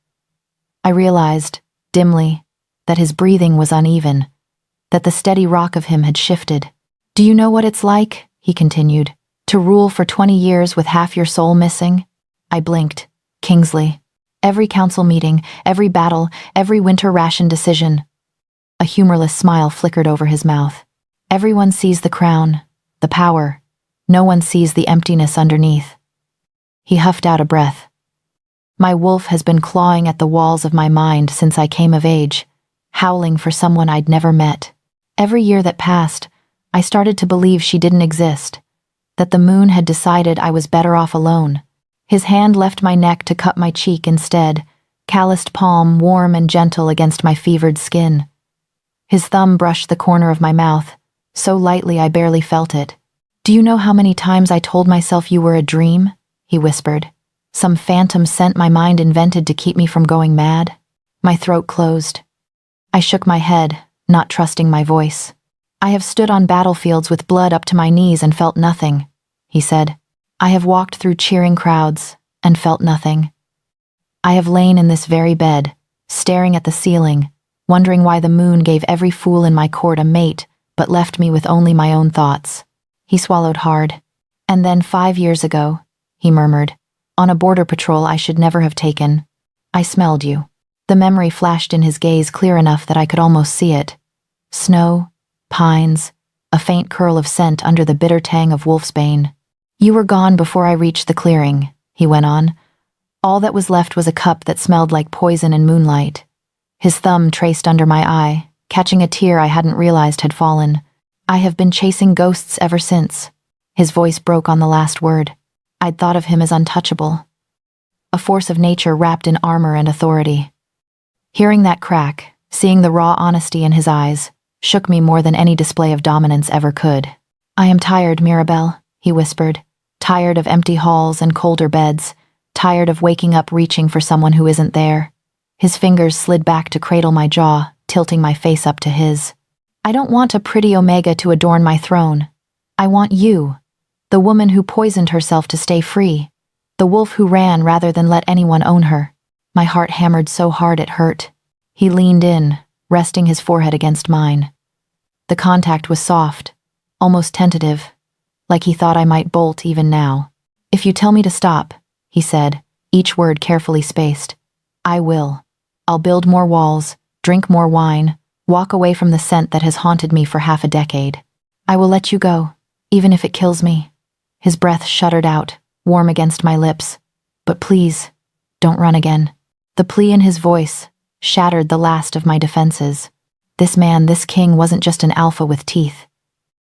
I realized, dimly, that his breathing was uneven, that the steady rock of him had shifted. "Do you know what it's like," he continued, "to rule for 20 years with half your soul missing?" I blinked. Kingsley. Every council meeting, every battle, every winter ration decision. A humorless smile flickered over his mouth. "Everyone sees the crown, the power. No one sees the emptiness underneath." He huffed out a breath. "My wolf has been clawing at the walls of my mind since I came of age, howling for someone I'd never met. Every year that passed, I started to believe she didn't exist, that the moon had decided I was better off alone." His hand left my neck to cut my cheek instead, calloused palm warm and gentle against my fevered skin. His thumb brushed the corner of my mouth, so lightly I barely felt it. "Do you know how many times I told myself you were a dream?" he whispered. "Some phantom scent my mind invented to keep me from going mad?" My throat closed. I shook my head, not trusting my voice. "I have stood on battlefields with blood up to my knees and felt nothing," he said. "I have walked through cheering crowds and felt nothing. I have lain in this very bed, staring at the ceiling, wondering why the moon gave every fool in my court a mate but left me with only my own thoughts." He swallowed hard. "And then 5 years ago," he murmured, "on a border patrol I should never have taken, I smelled you." The memory flashed in his gaze clear enough that I could almost see it. Snow, pines, a faint curl of scent under the bitter tang of wolfsbane. "You were gone before I reached the clearing," he went on. "All that was left was a cup that smelled like poison and moonlight." His thumb traced under my eye, catching a tear I hadn't realized had fallen. "I have been chasing ghosts ever since." His voice broke on the last word. I'd thought of him as untouchable. A force of nature wrapped in armor and authority. Hearing that crack, seeing the raw honesty in his eyes, shook me more than any display of dominance ever could. "I am tired, Mirabelle," he whispered. "Tired of empty halls and colder beds. Tired of waking up reaching for someone who isn't there." His fingers slid back to cradle my jaw, tilting my face up to his. "I don't want a pretty omega to adorn my throne. I want you, the woman who poisoned herself to stay free, the wolf who ran rather than let anyone own her." My heart hammered so hard it hurt. He leaned in, resting his forehead against mine. The contact was soft, almost tentative, like he thought I might bolt even now. "If you tell me to stop," he said, each word carefully spaced, "I will. I'll build more walls, drink more wine, walk away from the scent that has haunted me for half a decade. I will let you go, even if it kills me." His breath shuddered out, warm against my lips. "But please, don't run again." The plea in his voice shattered the last of my defenses. This man, this king, wasn't just an alpha with teeth.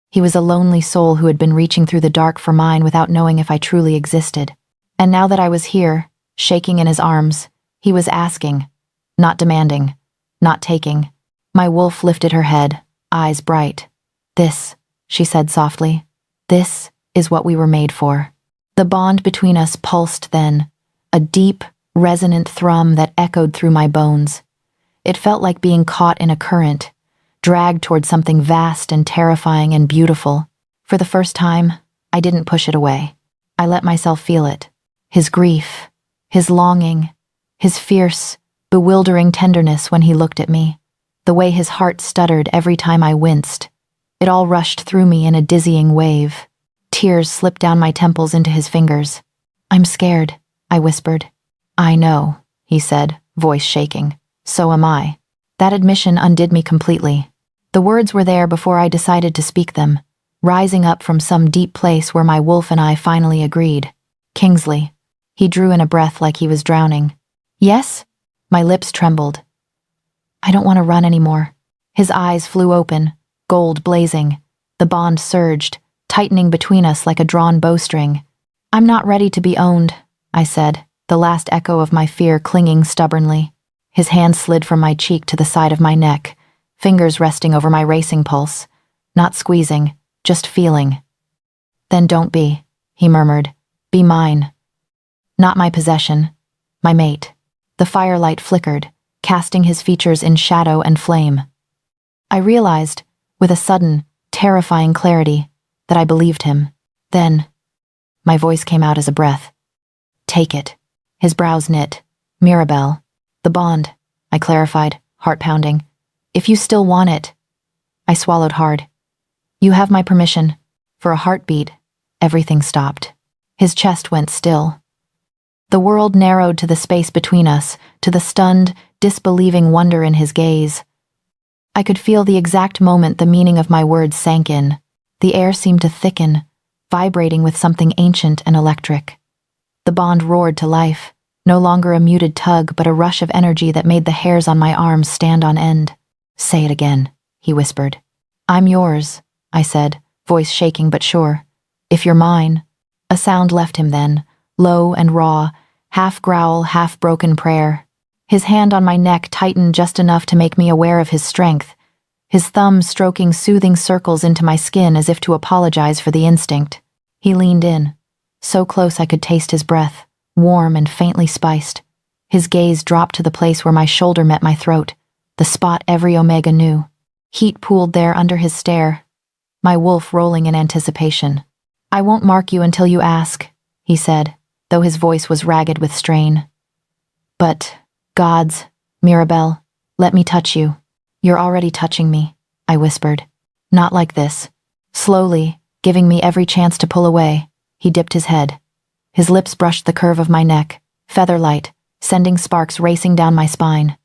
He was a lonely soul who had been reaching through the dark for mine without knowing if I truly existed. And now that I was here, shaking in his arms, he was asking, not demanding, not taking. My wolf lifted her head, eyes bright. "This," she said softly, "this is what we were made for." The bond between us pulsed then, a deep, resonant thrum that echoed through my bones. It felt like being caught in a current, dragged toward something vast and terrifying and beautiful. For the first time, I didn't push it away. I let myself feel it. His grief, his longing, his fierce, bewildering tenderness when he looked at me, the way his heart stuttered every time I winced. It all rushed through me in a dizzying wave. Tears slipped down my temples into his fingers. "I'm scared," I whispered. "I know," he said, voice shaking. "So am I." That admission undid me completely. The words were there before I decided to speak them, rising up from some deep place where my wolf and I finally agreed. "Kingsley." He drew in a breath like he was drowning. "Yes?" My lips trembled. "I don't want to run anymore." His eyes flew open, gold blazing. The bond surged, tightening between us like a drawn bowstring. "I'm not ready to be owned," I said, the last echo of my fear clinging stubbornly. His hand slid from my cheek to the side of my neck, fingers resting over my racing pulse, not squeezing, just feeling. "Then don't be," he murmured. "Be mine." Not my possession, my mate. The firelight flickered, casting his features in shadow and flame. I realized, with a sudden, terrifying clarity, that I believed him. Then, my voice came out as a breath. "Take it." His brows knit. "Mirabelle." "The bond," I clarified, heart pounding. "If you still want it." I swallowed hard. "You have my permission." For a heartbeat, everything stopped. His chest went still. The world narrowed to the space between us, to the stunned, disbelieving wonder in his gaze. I could feel the exact moment the meaning of my words sank in. The air seemed to thicken, vibrating with something ancient and electric. The bond roared to life, no longer a muted tug but a rush of energy that made the hairs on my arms stand on end. "Say it again," he whispered. "I'm yours," I said, voice shaking but sure. "If you're mine." A sound left him then, low and raw, half growl, half broken prayer. His hand on my neck tightened just enough to make me aware of his strength, his thumb stroking soothing circles into my skin as if to apologize for the instinct. He leaned in, so close I could taste his breath, warm and faintly spiced. His gaze dropped to the place where my shoulder met my throat, the spot every Omega knew. Heat pooled there under his stare, my wolf rolling in anticipation. "I won't mark you until you ask," he said, though his voice was ragged with strain. "But, gods, Mirabelle, let me touch you." "You're already touching me," I whispered. "Not like this." Slowly, giving me every chance to pull away, he dipped his head. His lips brushed the curve of my neck, feather-light, sending sparks racing down my spine.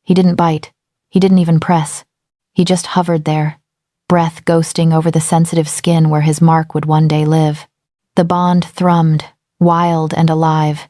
He didn't bite. He didn't even press. He just hovered there, breath ghosting over the sensitive skin where his mark would one day live. The bond thrummed, wild and alive,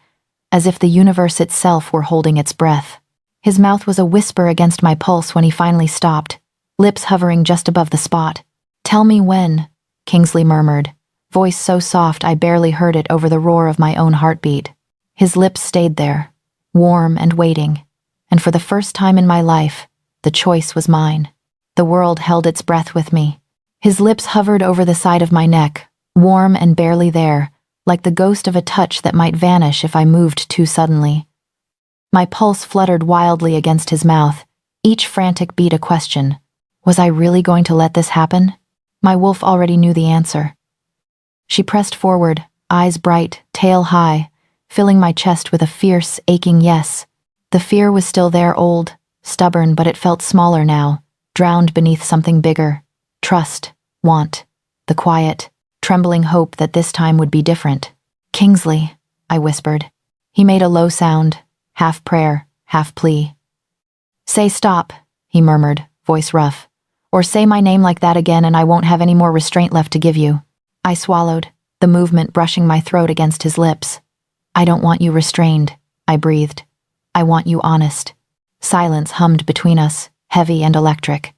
as if the universe itself were holding its breath. His mouth was a whisper against my pulse when he finally stopped, lips hovering just above the spot. "Tell me when," Kingsley murmured, voice so soft I barely heard it over the roar of my own heartbeat. His lips stayed there, warm and waiting, and for the first time in my life, the choice was mine. The world held its breath with me. His lips hovered over the side of my neck, warm and barely there, like the ghost of a touch that might vanish if I moved too suddenly. My pulse fluttered wildly against his mouth, each frantic beat a question. Was I really going to let this happen? My wolf already knew the answer. She pressed forward, eyes bright, tail high, filling my chest with a fierce, aching yes. The fear was still there, old, stubborn, but it felt smaller now, drowned beneath something bigger. Trust, want, the quiet, trembling hope that this time would be different. "Kingsley," I whispered. He made a low sound, half prayer, half plea. "Say stop," he murmured, voice rough. "Or say my name like that again and I won't have any more restraint left to give you." I swallowed, the movement brushing my throat against his lips. "I don't want you restrained," I breathed. "I want you honest." Silence hummed between us, heavy and electric.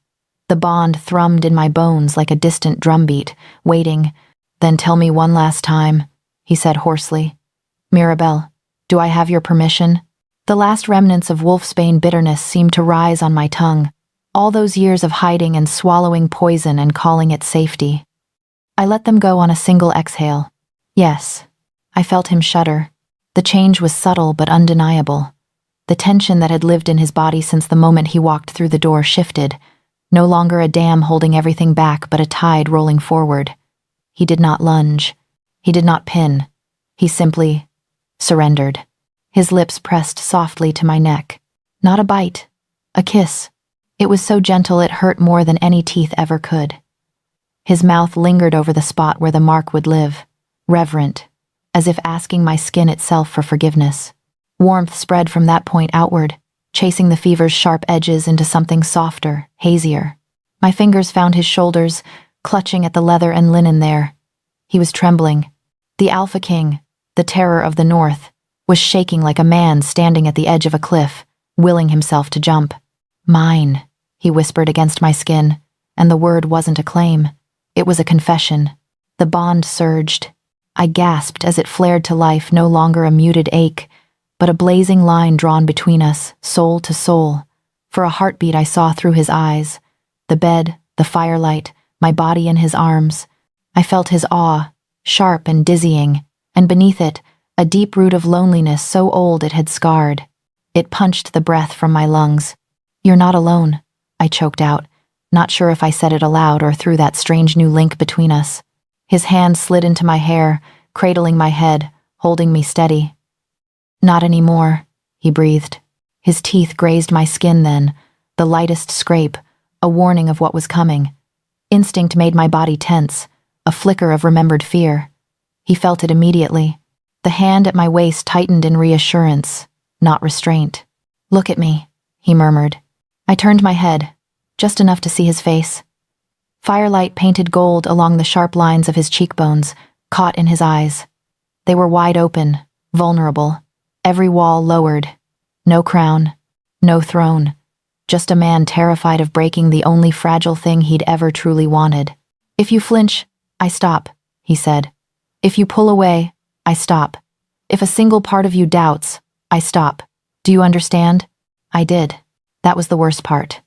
The bond thrummed in my bones like a distant drumbeat, waiting. "Then tell me one last time," he said hoarsely. Mirabelle, do I have your permission? The last remnants of wolfsbane bitterness seemed to rise on my tongue, all those years of hiding and swallowing poison and calling it safety. I let them go on a single exhale. Yes. I felt him shudder. The change was subtle but undeniable. The tension that had lived in his body since the moment he walked through the door shifted, no longer a dam holding everything back but a tide rolling forward. He did not lunge. He did not pin. He simply surrendered. His lips pressed softly to my neck. Not a bite. A kiss. It was so gentle it hurt more than any teeth ever could. His mouth lingered over the spot where the mark would live, reverent, as if asking my skin itself for forgiveness. Warmth spread from that point outward, chasing the fever's sharp edges into something softer, hazier. My fingers found his shoulders, clutching at the leather and linen there. He was trembling. The Alpha King, the terror of the North, was shaking like a man standing at the edge of a cliff, willing himself to jump. Mine, he whispered against my skin, and the word wasn't a claim. It was a confession. The bond surged. I gasped as it flared to life, no longer a muted ache, but a blazing line drawn between us, soul to soul. For a heartbeat I saw through his eyes. The bed, the firelight, my body in his arms. I felt his awe, sharp and dizzying, and beneath it, a deep root of loneliness so old it had scarred. It punched the breath from my lungs. "You're not alone," I choked out, not sure if I said it aloud or through that strange new link between us. His hand slid into my hair, cradling my head, holding me steady. "Not anymore," he breathed. His teeth grazed my skin then, the lightest scrape, a warning of what was coming. Instinct made my body tense, a flicker of remembered fear. He felt it immediately. The hand at my waist tightened in reassurance, not restraint. "Look at me," he murmured. I turned my head, just enough to see his face. Firelight painted gold along the sharp lines of his cheekbones, caught in his eyes. They were wide open, vulnerable, every wall lowered. No crown, no throne, just a man terrified of breaking the only fragile thing he'd ever truly wanted. "If you flinch, I stop," he said. "If you pull away, I stop. If a single part of you doubts, I stop. Do you understand?" I did. That was the worst part.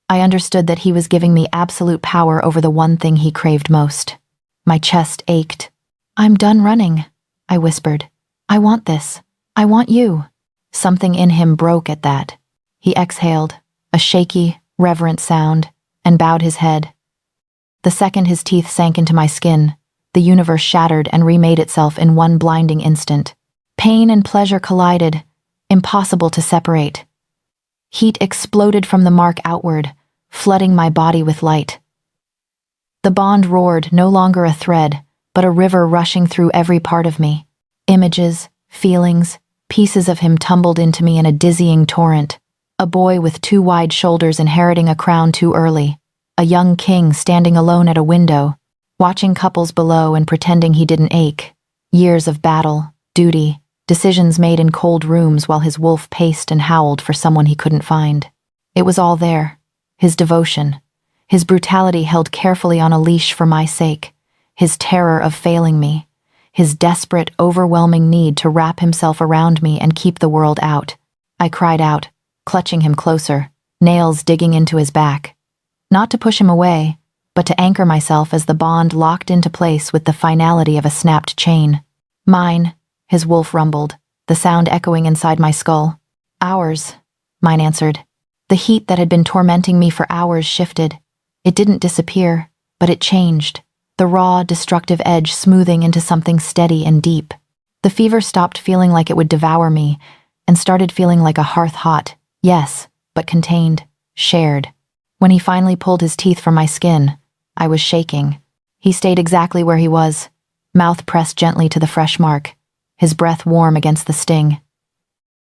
I understood that he was giving me absolute power over the one thing he craved most. My chest ached. "I'm done running," I whispered. "I want this. I want you." Something in him broke at that. He exhaled, a shaky, reverent sound, and bowed his head. The second his teeth sank into my skin, the universe shattered and remade itself in one blinding instant. Pain and pleasure collided, impossible to separate. Heat exploded from the mark outward, flooding my body with light. The bond roared, no longer a thread, but a river rushing through every part of me. Images, feelings, pieces of him tumbled into me in a dizzying torrent. A boy with too wide shoulders inheriting a crown too early. A young king standing alone at a window, watching couples below and pretending he didn't ache. Years of battle, duty, decisions made in cold rooms while his wolf paced and howled for someone he couldn't find. It was all there. His devotion, his brutality held carefully on a leash for my sake, his terror of failing me, his desperate, overwhelming need to wrap himself around me and keep the world out. I cried out, clutching him closer, nails digging into his back. Not to push him away, but to anchor myself as the bond locked into place with the finality of a snapped chain. "Mine," his wolf rumbled, the sound echoing inside my skull. "Ours," mine answered. The heat that had been tormenting me for hours shifted. It didn't disappear, but it changed, the raw, destructive edge smoothing into something steady and deep. The fever stopped feeling like it would devour me, and started feeling like a hearth hot, yes, but contained, shared. When he finally pulled his teeth from my skin, I was shaking. He stayed exactly where he was, mouth pressed gently to the fresh mark, his breath warm against the sting.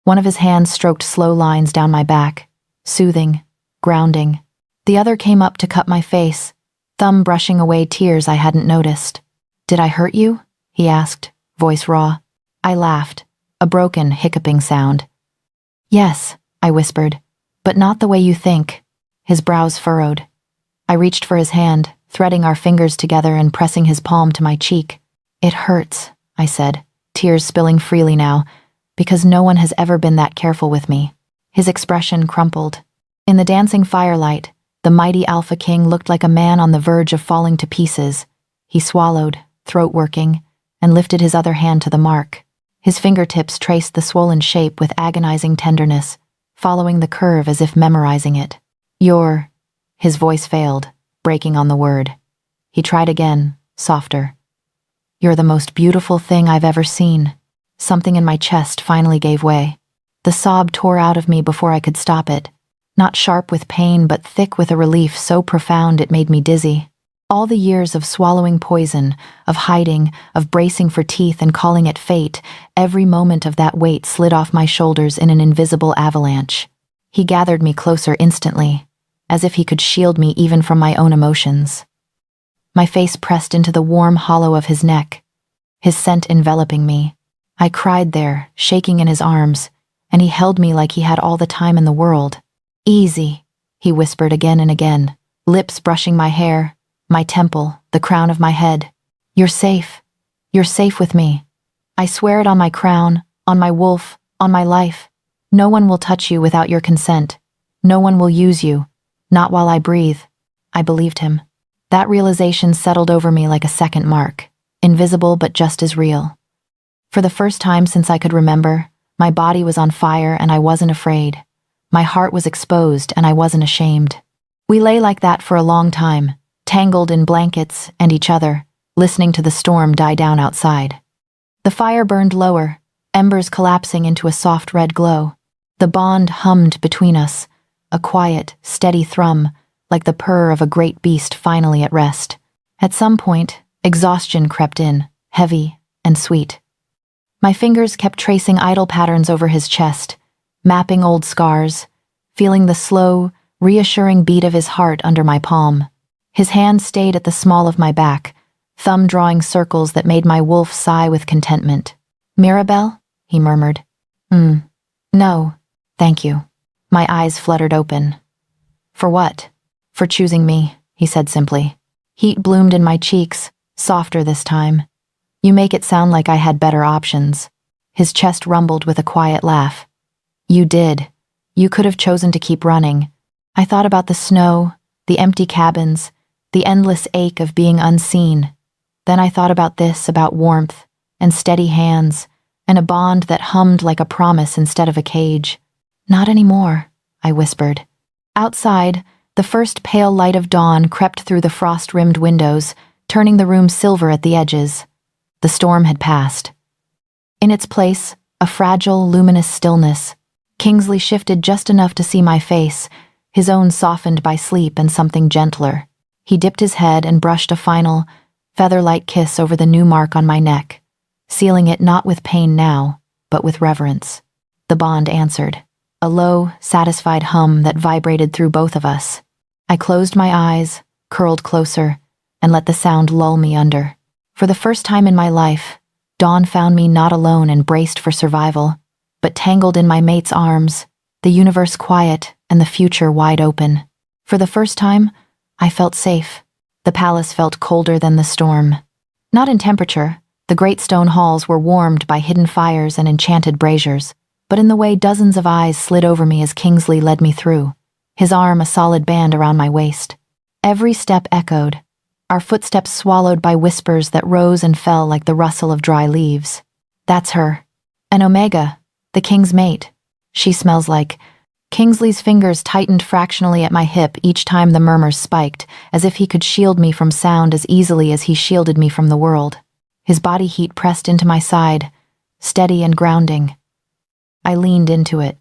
One of his hands stroked slow lines down my back, soothing, grounding. The other came up to cup my face, thumb brushing away tears I hadn't noticed. "Did I hurt you?" he asked, voice raw. I laughed, a broken, hiccuping sound. "Yes," I whispered, "but not the way you think." His brows furrowed. I reached for his hand, threading our fingers together and pressing his palm to my cheek. "It hurts," I said. tears spilling freely now, because no one has ever been that careful with me. His expression crumpled. In the dancing firelight, the mighty Alpha King looked like a man on the verge of falling to pieces. He swallowed, throat working, and lifted his other hand to the mark. His fingertips traced the swollen shape with agonizing tenderness, following the curve as if memorizing it. "You're—" His voice failed, breaking on the word. He tried again, softer. "You're the most beautiful thing I've ever seen." Something in my chest finally gave way. The sob tore out of me before I could stop it, not sharp with pain but thick with a relief so profound it made me dizzy. All the years of swallowing poison, of hiding, of bracing for teeth and calling it fate, every moment of that weight slid off my shoulders in an invisible avalanche. He gathered me closer instantly, as if he could shield me even from my own emotions. My face pressed into the warm hollow of his neck, his scent enveloping me. I cried there, shaking in his arms, and he held me like he had all the time in the world. "Easy," he whispered again and again, lips brushing my hair, my temple, the crown of my head. "You're safe. You're safe with me. I swear it on my crown, on my wolf, on my life. No one will touch you without your consent. No one will use you. Not while I breathe." I believed him. That realization settled over me like a second mark, invisible but just as real. For the first time since I could remember, my body was on fire and I wasn't afraid. My heart was exposed and I wasn't ashamed. We lay like that for a long time, tangled in blankets and each other, listening to the storm die down outside. The fire burned lower, embers collapsing into a soft red glow. The bond hummed between us, a quiet, steady thrum, like the purr of a great beast finally at rest. At some point, exhaustion crept in, heavy and sweet. My fingers kept tracing idle patterns over his chest, mapping old scars, feeling the slow, reassuring beat of his heart under my palm. His hand stayed at the small of my back, thumb drawing circles that made my wolf sigh with contentment. "Mirabelle?" he murmured. No, thank you." My eyes fluttered open. "For what?" "For choosing me," he said simply. Heat bloomed in my cheeks, softer this time. "You make it sound like I had better options." His chest rumbled with a quiet laugh. "You did. You could have chosen to keep running." I thought about the snow, the empty cabins, the endless ache of being unseen. Then I thought about this, about warmth, and steady hands, and a bond that hummed like a promise instead of a cage. "Not anymore," I whispered. Outside, the first pale light of dawn crept through the frost-rimmed windows, turning the room silver at the edges. The storm had passed. In its place, a fragile, luminous stillness. Kingsley shifted just enough to see my face, his own softened by sleep and something gentler. He dipped his head and brushed a final, feather-light kiss over the new mark on my neck, sealing it not with pain now, but with reverence. The bond answered, a low, satisfied hum that vibrated through both of us. I closed my eyes, curled closer, and let the sound lull me under. For the first time in my life, dawn found me not alone and braced for survival, but tangled in my mate's arms, the universe quiet and the future wide open. For the first time, I felt safe. The palace felt colder than the storm. Not in temperature, the great stone halls were warmed by hidden fires and enchanted braziers, but in the way dozens of eyes slid over me as Kingsley led me through, his arm a solid band around my waist. Every step echoed, our footsteps swallowed by whispers that rose and fell like the rustle of dry leaves. "That's her. An Omega, the king's mate. She smells like—" Kingsley's fingers tightened fractionally at my hip each time the murmurs spiked, as if he could shield me from sound as easily as he shielded me from the world. His body heat pressed into my side, steady and grounding. I leaned into it,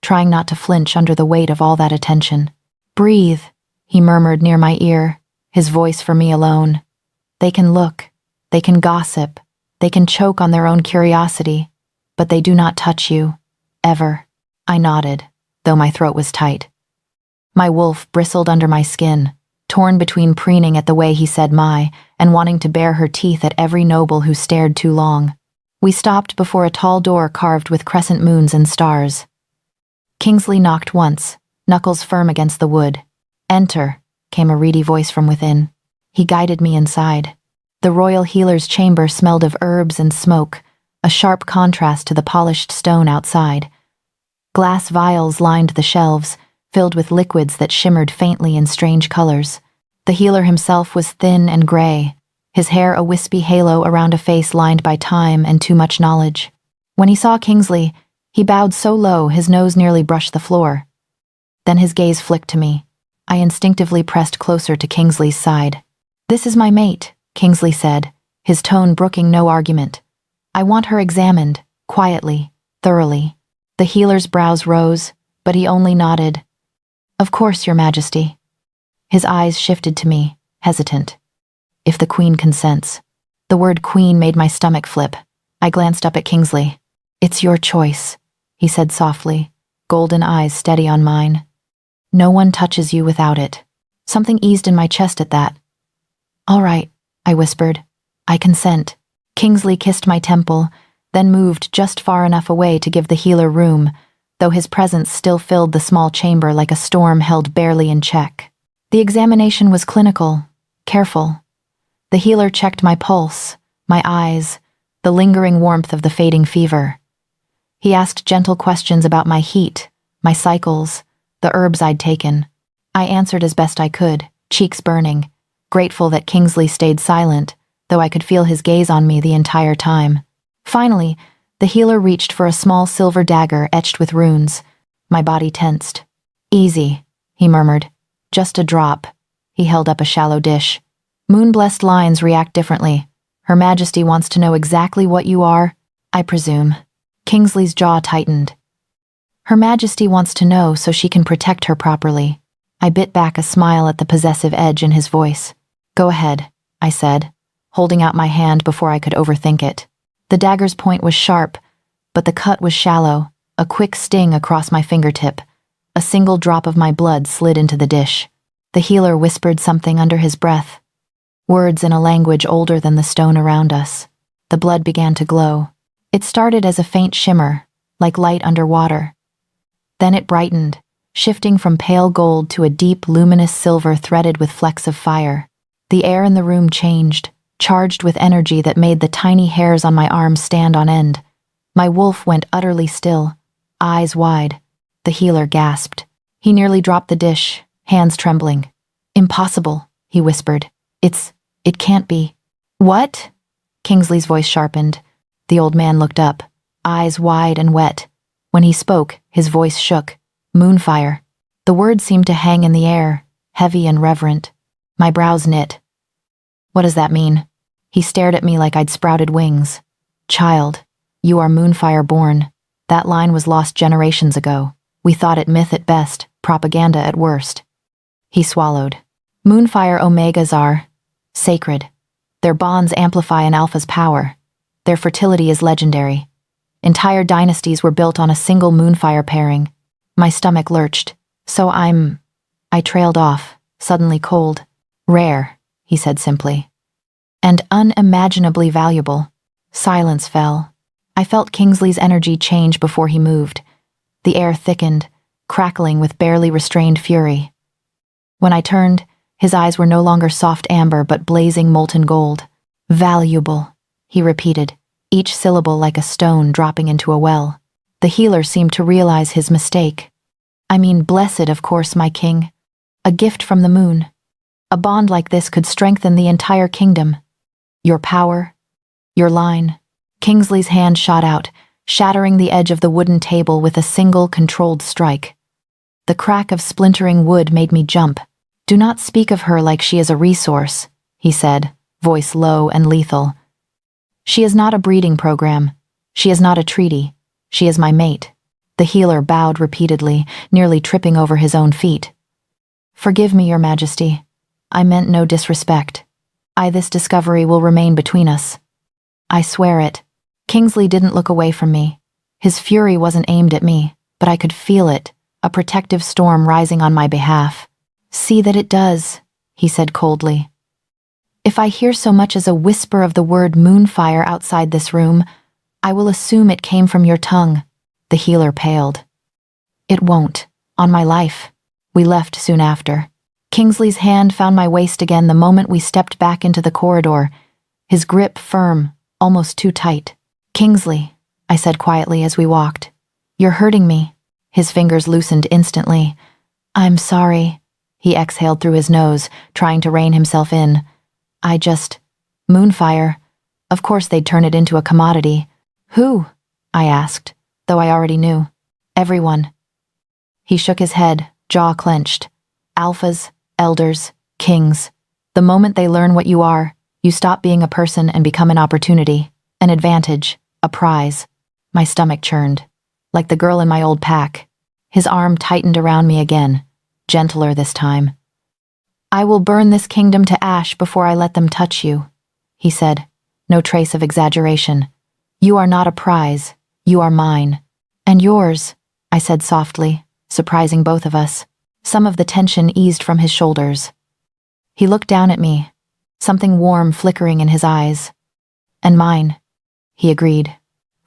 trying not to flinch under the weight of all that attention. "Breathe," he murmured near my ear, his voice for me alone. "They can look, they can gossip, they can choke on their own curiosity, but they do not touch you, ever." I nodded, though my throat was tight. My wolf bristled under my skin, torn between preening at the way he said "my" and wanting to bare her teeth at every noble who stared too long. We stopped before a tall door carved with crescent moons and stars. Kingsley knocked once, knuckles firm against the wood. "Enter," came a reedy voice from within. He guided me inside. The royal healer's chamber smelled of herbs and smoke, a sharp contrast to the polished stone outside. Glass vials lined the shelves, filled with liquids that shimmered faintly in strange colors. The healer himself was thin and gray, his hair a wispy halo around a face lined by time and too much knowledge. When he saw Kingsley, he bowed so low his nose nearly brushed the floor. Then his gaze flicked to me. I instinctively pressed closer to Kingsley's side. "This is my mate," Kingsley said, his tone brooking no argument. "I want her examined, quietly, thoroughly." The healer's brows rose, but he only nodded. "Of course, Your Majesty." His eyes shifted to me, hesitant. "If the Queen consents." The word queen made my stomach flip. I glanced up at Kingsley. "It's your choice," he said softly, golden eyes steady on mine. "No one touches you without it." Something eased in my chest at that. "All right," I whispered. "I consent." Kingsley kissed my temple, then moved just far enough away to give the healer room, though his presence still filled the small chamber like a storm held barely in check. The examination was clinical, careful. The healer checked my pulse, my eyes, the lingering warmth of the fading fever. He asked gentle questions about my heat, my cycles, the herbs I'd taken. I answered as best I could, cheeks burning, grateful that Kingsley stayed silent, though I could feel his gaze on me the entire time. Finally, the healer reached for a small silver dagger etched with runes. My body tensed. "Easy," he murmured. "Just a drop." He held up a shallow dish. "Moon-blessed lines react differently. Her Majesty wants to know exactly what you are, I presume." Kingsley's jaw tightened. "Her Majesty wants to know so she can protect her properly." I bit back a smile at the possessive edge in his voice. "Go ahead," I said, holding out my hand before I could overthink it. The dagger's point was sharp, but the cut was shallow, a quick sting across my fingertip. A single drop of my blood slid into the dish. The healer whispered something under his breath, words in a language older than the stone around us. The blood began to glow. It started as a faint shimmer, like light under water. Then it brightened, shifting from pale gold to a deep, luminous silver threaded with flecks of fire. The air in the room changed, charged with energy that made the tiny hairs on my arms stand on end. My wolf went utterly still, eyes wide. The healer gasped. He nearly dropped the dish, hands trembling. "Impossible," he whispered. It can't be." "What?" Kingsley's voice sharpened. The old man looked up, eyes wide and wet. When he spoke, his voice shook. "Moonfire." The word seemed to hang in the air, heavy and reverent. My brows knit. "What does that mean?" He stared at me like I'd sprouted wings. "Child, you are Moonfire born. That line was lost generations ago. We thought it myth at best, propaganda at worst." He swallowed. "Moonfire Omegas are sacred. Their bonds amplify an alpha's power. Their fertility is legendary. Entire dynasties were built on a single Moonfire pairing." My stomach lurched. I trailed off, suddenly cold. "Rare," he said simply. "And unimaginably valuable." Silence fell. I felt Kingsley's energy change before he moved. The air thickened, crackling with barely restrained fury. When I turned, his eyes were no longer soft amber but blazing molten gold. "Valuable," he repeated, each syllable like a stone dropping into a well. The healer seemed to realize his mistake. "I mean blessed, of course, my king. A gift from the moon. A bond like this could strengthen the entire kingdom. Your power, your line." Kingsley's hand shot out, shattering the edge of the wooden table with a single controlled strike. The crack of splintering wood made me jump. "Do not speak of her like she is a resource," he said, voice low and lethal. "She is not a breeding program. She is not a treaty. She is my mate." The healer bowed repeatedly, nearly tripping over his own feet. "Forgive me, Your Majesty. I meant no disrespect. This discovery will remain between us." "I swear it." Kingsley didn't look away from me. His fury wasn't aimed at me, but I could feel it, a protective storm rising on my behalf. "See that it does," he said coldly. "If I hear so much as a whisper of the word Moonfire outside this room, I will assume it came from your tongue." The healer paled. "It won't, on my life." We left soon after. Kingsley's hand found my waist again the moment we stepped back into the corridor, his grip firm, almost too tight. Kingsley, I said quietly as we walked. You're hurting me. His fingers loosened instantly. I'm sorry. He exhaled through his nose, trying to rein himself in. Moonfire. Of course they'd turn it into a commodity. Who? I asked, though I already knew. Everyone. He shook his head, jaw clenched. Alphas, elders, kings. The moment they learn what you are, you stop being a person and become an opportunity, an advantage, a prize. My stomach churned, like the girl in my old pack. His arm tightened around me again, gentler this time. I will burn this kingdom to ash before I let them touch you, he said, no trace of exaggeration. You are not a prize, you are mine. And yours, I said softly, surprising both of us. Some of the tension eased from his shoulders. He looked down at me, something warm flickering in his eyes. And mine, he agreed,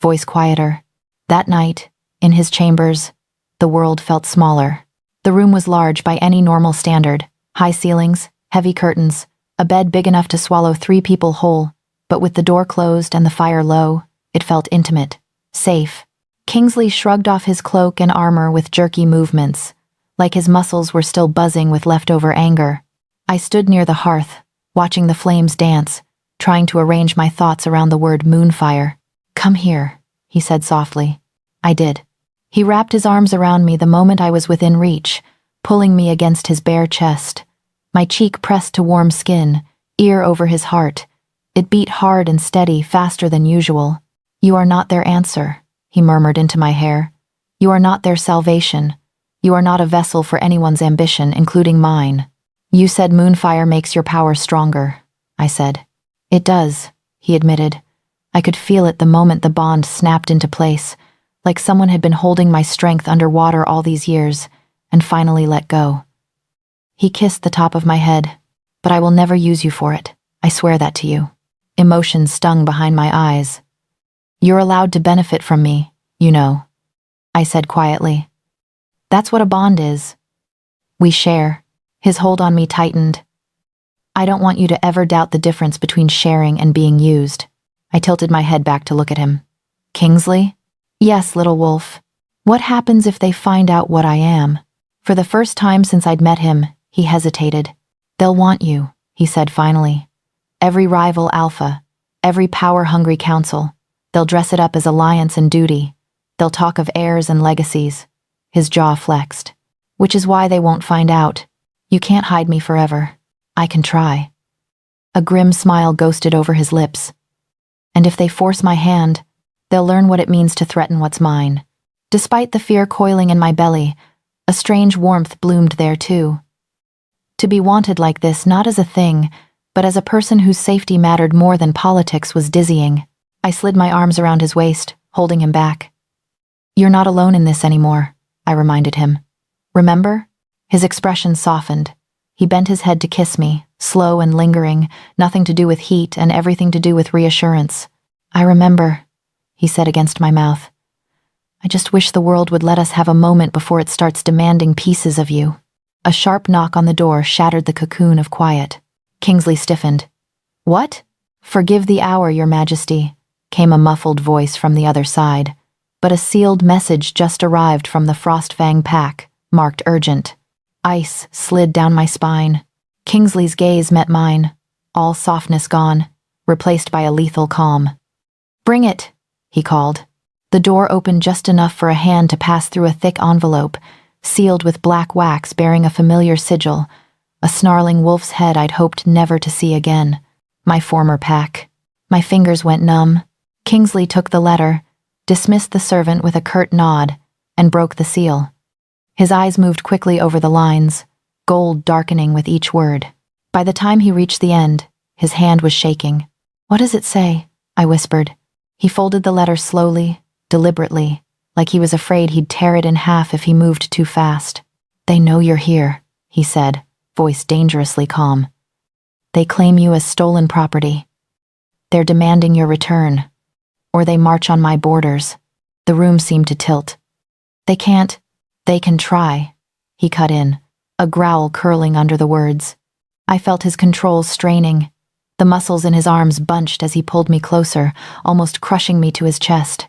voice quieter. That night, in his chambers, the world felt smaller. The room was large by any normal standard. High ceilings, heavy curtains, a bed big enough to swallow 3 people whole, but with the door closed and the fire low, it felt intimate, safe. Kingsley shrugged off his cloak and armor with jerky movements, like his muscles were still buzzing with leftover anger. I stood near the hearth, watching the flames dance, trying to arrange my thoughts around the word moonfire. Come here, he said softly. I did. He wrapped his arms around me the moment I was within reach, pulling me against his bare chest. My cheek pressed to warm skin, ear over his heart. It beat hard and steady, faster than usual. You are not their answer, he murmured into my hair. You are not their salvation. You are not a vessel for anyone's ambition, including mine. You said moonfire makes your power stronger, I said. It does, he admitted. I could feel it the moment the bond snapped into place, like someone had been holding my strength underwater all these years, and finally let go. He kissed the top of my head. But I will never use you for it. I swear that to you. Emotion stung behind my eyes. You're allowed to benefit from me, you know, I said quietly. That's what a bond is. We share. His hold on me tightened. I don't want you to ever doubt the difference between sharing and being used. I tilted my head back to look at him. Kingsley? Yes, little wolf. What happens if they find out what I am? For the first time since I'd met him, he hesitated. They'll want you, he said finally. Every rival alpha, every power-hungry council, they'll dress it up as alliance and duty. They'll talk of heirs and legacies. His jaw flexed. Which is why they won't find out. You can't hide me forever. I can try. A grim smile ghosted over his lips. And if they force my hand, they'll learn what it means to threaten what's mine. Despite the fear coiling in my belly, a strange warmth bloomed there too. To be wanted like this, not as a thing, but as a person whose safety mattered more than politics, was dizzying. I slid my arms around his waist, holding him back. You're not alone in this anymore, I reminded him. Remember? His expression softened. He bent his head to kiss me, slow and lingering, nothing to do with heat and everything to do with reassurance. I remember, he said against my mouth. I just wish the world would let us have a moment before it starts demanding pieces of you. A sharp knock on the door shattered the cocoon of quiet. Kingsley stiffened. What? Forgive the hour, Your Majesty, came a muffled voice from the other side, but a sealed message just arrived from the Frostfang pack, marked urgent. Ice slid down my spine. Kingsley's gaze met mine, all softness gone, replaced by a lethal calm. Bring it, he called. The door opened just enough for a hand to pass through a thick envelope, sealed with black wax bearing a familiar sigil, a snarling wolf's head I'd hoped never to see again. My former pack. My fingers went numb. Kingsley took the letter, dismissed the servant with a curt nod, and broke the seal. His eyes moved quickly over the lines, gold darkening with each word. By the time he reached the end, his hand was shaking. What does it say? I whispered. He folded the letter slowly, deliberately, like he was afraid he'd tear it in half if he moved too fast. They know you're here, he said, voice dangerously calm. They claim you as stolen property. They're demanding your return. Or they march on my borders. The room seemed to tilt. They can't. They can try, he cut in, a growl curling under the words. I felt his control straining. The muscles in his arms bunched as he pulled me closer, almost crushing me to his chest.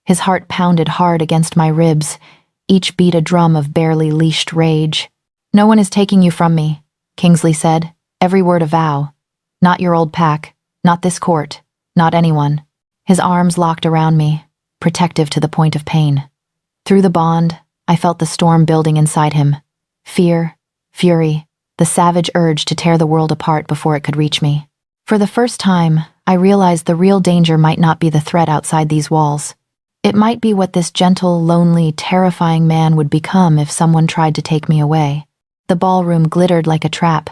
His heart pounded hard against my ribs, each beat a drum of barely leashed rage. "No one is taking you from me," Kingsley said, every word a vow. "Not your old pack, not this court, not anyone." His arms locked around me, protective to the point of pain. Through the bond, I felt the storm building inside him. Fear, fury, the savage urge to tear the world apart before it could reach me. For the first time, I realized the real danger might not be the threat outside these walls. It might be what this gentle, lonely, terrifying man would become if someone tried to take me away. The ballroom glittered like a trap.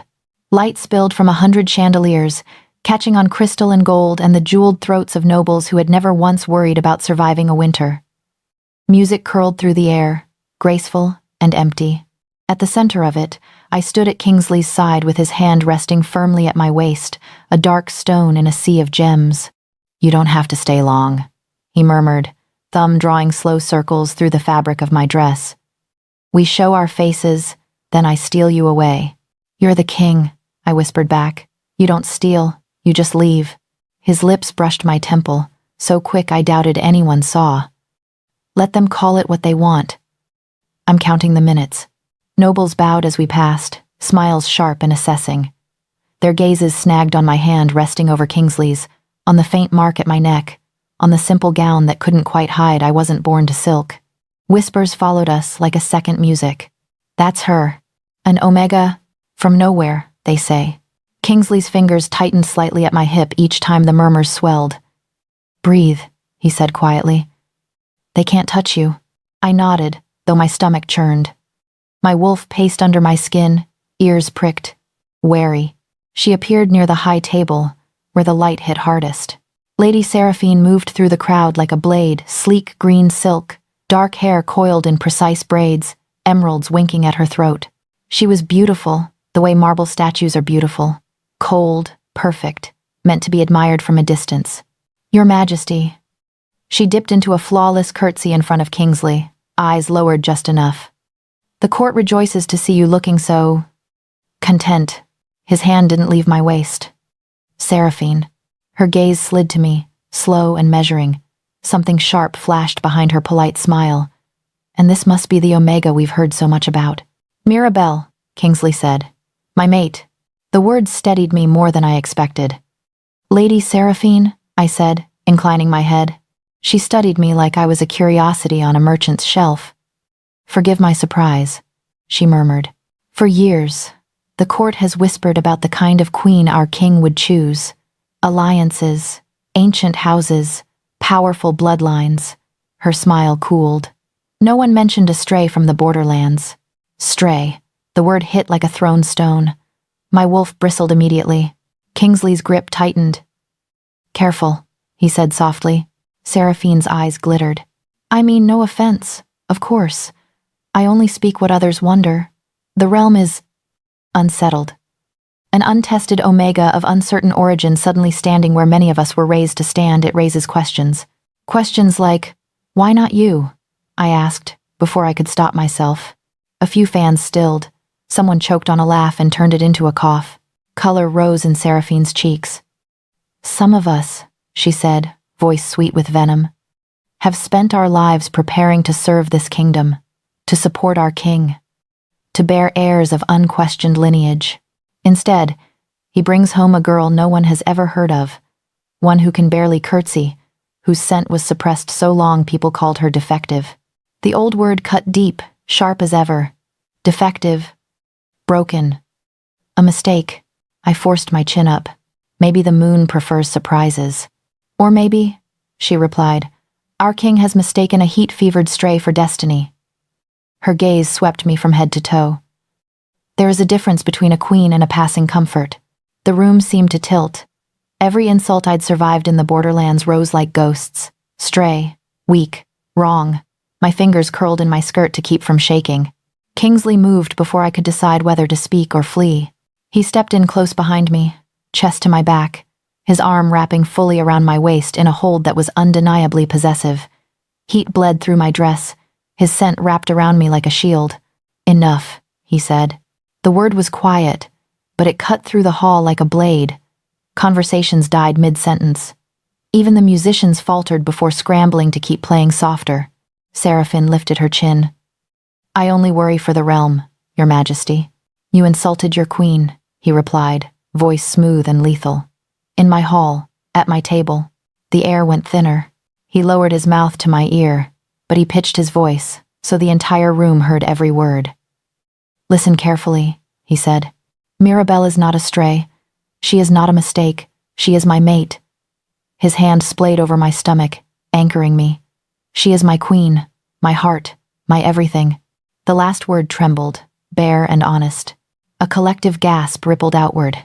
Light spilled from 100 chandeliers, catching on crystal and gold and the jeweled throats of nobles who had never once worried about surviving a winter. Music curled through the air, graceful and empty. At the center of it, I stood at Kingsley's side with his hand resting firmly at my waist, a dark stone in a sea of gems. "You don't have to stay long," he murmured, thumb drawing slow circles through the fabric of my dress. "We show our faces, then I steal you away." "You're the king," I whispered back. "You don't steal, you just leave." His lips brushed my temple, so quick I doubted anyone saw. "Let them call it what they want." I'm counting the minutes. Nobles bowed as we passed, smiles sharp and assessing. Their gazes snagged on my hand resting over Kingsley's, on the faint mark at my neck, on the simple gown that couldn't quite hide I wasn't born to silk. Whispers followed us like a second music. "That's her. An Omega from nowhere," they say. Kingsley's fingers tightened slightly at my hip each time the murmurs swelled. "Breathe," he said quietly. "They can't touch you." I nodded, though my stomach churned. My wolf paced under my skin, ears pricked, wary. She appeared near the high table, where the light hit hardest. Lady Seraphine moved through the crowd like a blade, sleek green silk, dark hair coiled in precise braids, emeralds winking at her throat. She was beautiful, the way marble statues are beautiful. Cold, perfect, meant to be admired from a distance. "Your Majesty." She dipped into a flawless curtsy in front of Kingsley, eyes lowered just enough. "The court rejoices to see you looking so content." His hand didn't leave my waist. "Seraphine." Her gaze slid to me, slow and measuring. Something sharp flashed behind her polite smile. "And this must be the Omega we've heard so much about." "Mirabelle," Kingsley said. "My mate." The words steadied me more than I expected. "Lady Seraphine," I said, inclining my head. She studied me like I was a curiosity on a merchant's shelf. "Forgive my surprise," she murmured. "For years, the court has whispered about the kind of queen our king would choose. Alliances, ancient houses, powerful bloodlines." Her smile cooled. "No one mentioned a stray from the borderlands." Stray. The word hit like a thrown stone. My wolf bristled immediately. Kingsley's grip tightened. "Careful," he said softly. Seraphine's eyes glittered. "I mean no offense, of course. I only speak what others wonder. The realm is unsettled. An untested Omega of uncertain origin suddenly standing where many of us were raised to stand, it raises questions. Questions like, why not you? I asked, before I could stop myself. A few fans stilled. Someone choked on a laugh and turned it into a cough. Color rose in Seraphine's cheeks. "Some of us," she said, voice sweet with venom, "have spent our lives preparing to serve this kingdom, to support our king, to bear heirs of unquestioned lineage. Instead, he brings home a girl no one has ever heard of, one who can barely curtsy, whose scent was suppressed so long people called her defective." The old word cut deep, sharp as ever. Defective. Broken. A mistake. I forced my chin up. "Maybe the moon prefers surprises." "Or maybe," she replied, "our king has mistaken a heat-fevered stray for destiny." Her gaze swept me from head to toe. There is a difference between a queen and a passing comfort. The room seemed to tilt. Every insult I'd survived in the borderlands rose like ghosts. Stray. Weak. Wrong. My fingers curled in my skirt to keep from shaking. Kingsley moved before I could decide whether to speak or flee. He stepped in close behind me, chest to my back, his arm wrapping fully around my waist in a hold that was undeniably possessive. Heat bled through my dress, his scent wrapped around me like a shield. "Enough," he said. The word was quiet, but it cut through the hall like a blade. Conversations died mid-sentence. Even the musicians faltered before scrambling to keep playing softer. Seraphine lifted her chin. "I only worry for the realm, Your Majesty." "You insulted your queen," he replied, voice smooth and lethal. "In my hall, at my table." The air went thinner. He lowered his mouth to my ear, but he pitched his voice, so the entire room heard every word. "Listen carefully," he said. "Mirabelle is not a stray. She is not a mistake. She is my mate." His hand splayed over my stomach, anchoring me. "She is my queen, my heart, my everything." The last word trembled, bare and honest. A collective gasp rippled outward.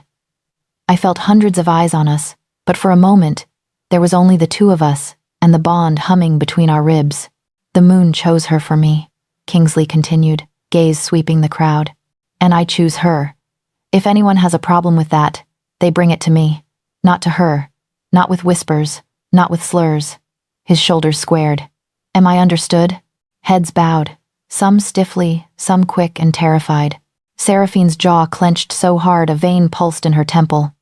I felt hundreds of eyes on us, but for a moment, there was only the two of us, and the bond humming between our ribs. "The moon chose her for me," Kingsley continued, gaze sweeping the crowd. "And I choose her. If anyone has a problem with that, they bring it to me, not to her, not with whispers, not with slurs." His shoulders squared. "Am I understood?" Heads bowed, some stiffly, some quick and terrified. Seraphine's jaw clenched so hard a vein pulsed in her temple.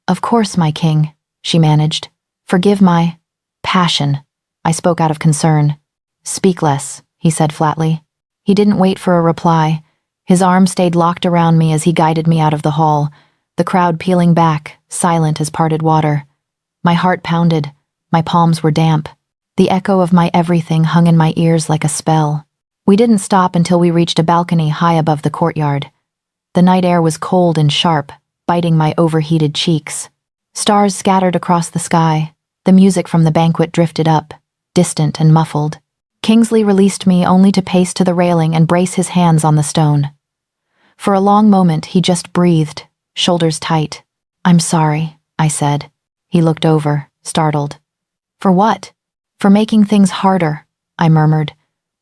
"Of course, my king," she managed. "Forgive my passion." I spoke out of concern. "Speak less," he said flatly. He didn't wait for a reply. His arm stayed locked around me as he guided me out of the hall, the crowd peeling back, silent as parted water. My heart pounded. My palms were damp. The echo of my everything hung in my ears like a spell. We didn't stop until we reached a balcony high above the courtyard. The night air was cold and sharp, biting my overheated cheeks. Stars scattered across the sky. The music from the banquet drifted up, distant and muffled. Kingsley released me only to pace to the railing and brace his hands on the stone. For a long moment, he just breathed, shoulders tight. "I'm sorry," I said. He looked over, startled. "For what?" "For making things harder," I murmured.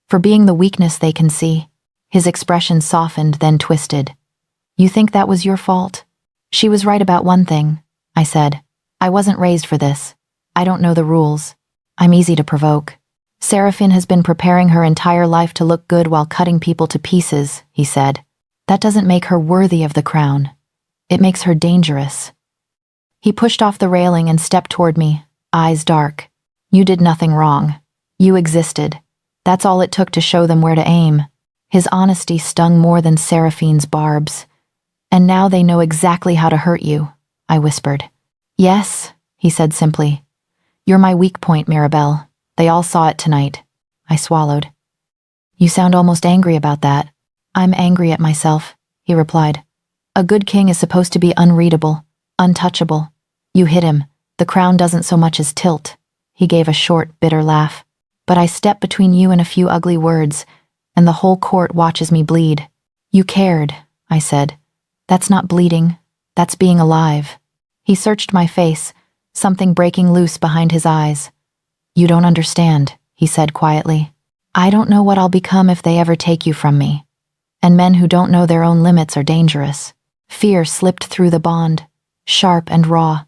"For being the weakness they can see." His expression softened, then twisted. "You think that was your fault?" "She was right about one thing," I said. "I wasn't raised for this. I don't know the rules. I'm easy to provoke." "Seraphine has been preparing her entire life to look good while cutting people to pieces," he said. "That doesn't make her worthy of the crown. It makes her dangerous." He pushed off the railing and stepped toward me, eyes dark. "You did nothing wrong. You existed. That's all it took to show them where to aim." His honesty stung more than Seraphine's barbs. "And now they know exactly how to hurt you," I whispered. "Yes," he said simply. "You're my weak point, Mirabelle. They all saw it tonight." I swallowed. "You sound almost angry about that." "I'm angry at myself," he replied. "A good king is supposed to be unreadable, untouchable. You hit him. The crown doesn't so much as tilt." He gave a short, bitter laugh. "But I step between you and a few ugly words, and the whole court watches me bleed." "You cared," I said. "That's not bleeding. That's being alive." He searched my face, something breaking loose behind his eyes. "You don't understand," he said quietly. "I don't know what I'll become if they ever take you from me. And men who don't know their own limits are dangerous." Fear slipped through the bond, sharp and raw.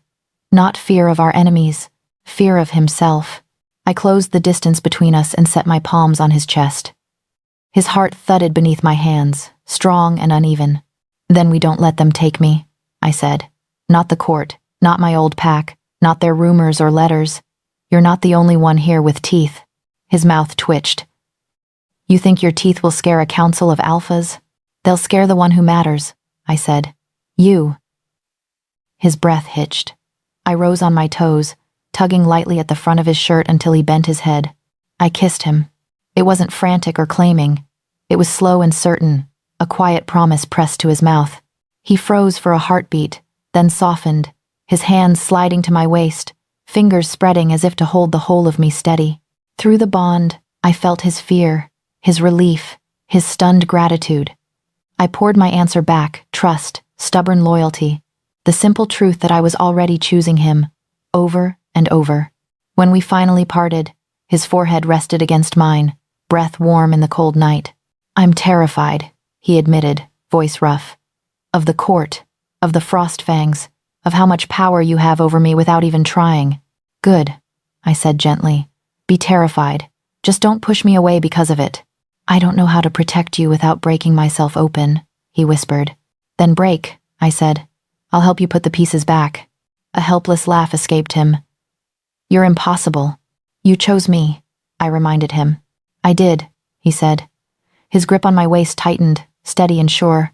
Not fear of our enemies, fear of himself. I closed the distance between us and set my palms on his chest. His heart thudded beneath my hands, strong and uneven. "Then we don't let them take me," I said. "Not the court, not my old pack, not their rumors or letters. You're not the only one here with teeth." His mouth twitched. "You think your teeth will scare a council of alphas? They'll scare the one who matters," I said. "You." His breath hitched. I rose on my toes, tugging lightly at the front of his shirt until he bent his head. I kissed him. It wasn't frantic or claiming. It was slow and certain, a quiet promise pressed to his mouth. He froze for a heartbeat, then softened, his hands sliding to my waist, fingers spreading as if to hold the whole of me steady. Through the bond, I felt his fear, his relief, his stunned gratitude. I poured my answer back, trust, stubborn loyalty, the simple truth that I was already choosing him, over and over. When we finally parted, his forehead rested against mine, breath warm in the cold night. "I'm terrified," he admitted, voice rough. "Of the court, of the frost fangs, of how much power you have over me without even trying." "Good," I said gently. "Be terrified. Just don't push me away because of it." "I don't know how to protect you without breaking myself open," he whispered. "Then break," I said. "I'll help you put the pieces back." A helpless laugh escaped him. You're impossible. You chose me, I reminded him. I did, he said. His grip on my waist tightened, steady and sure.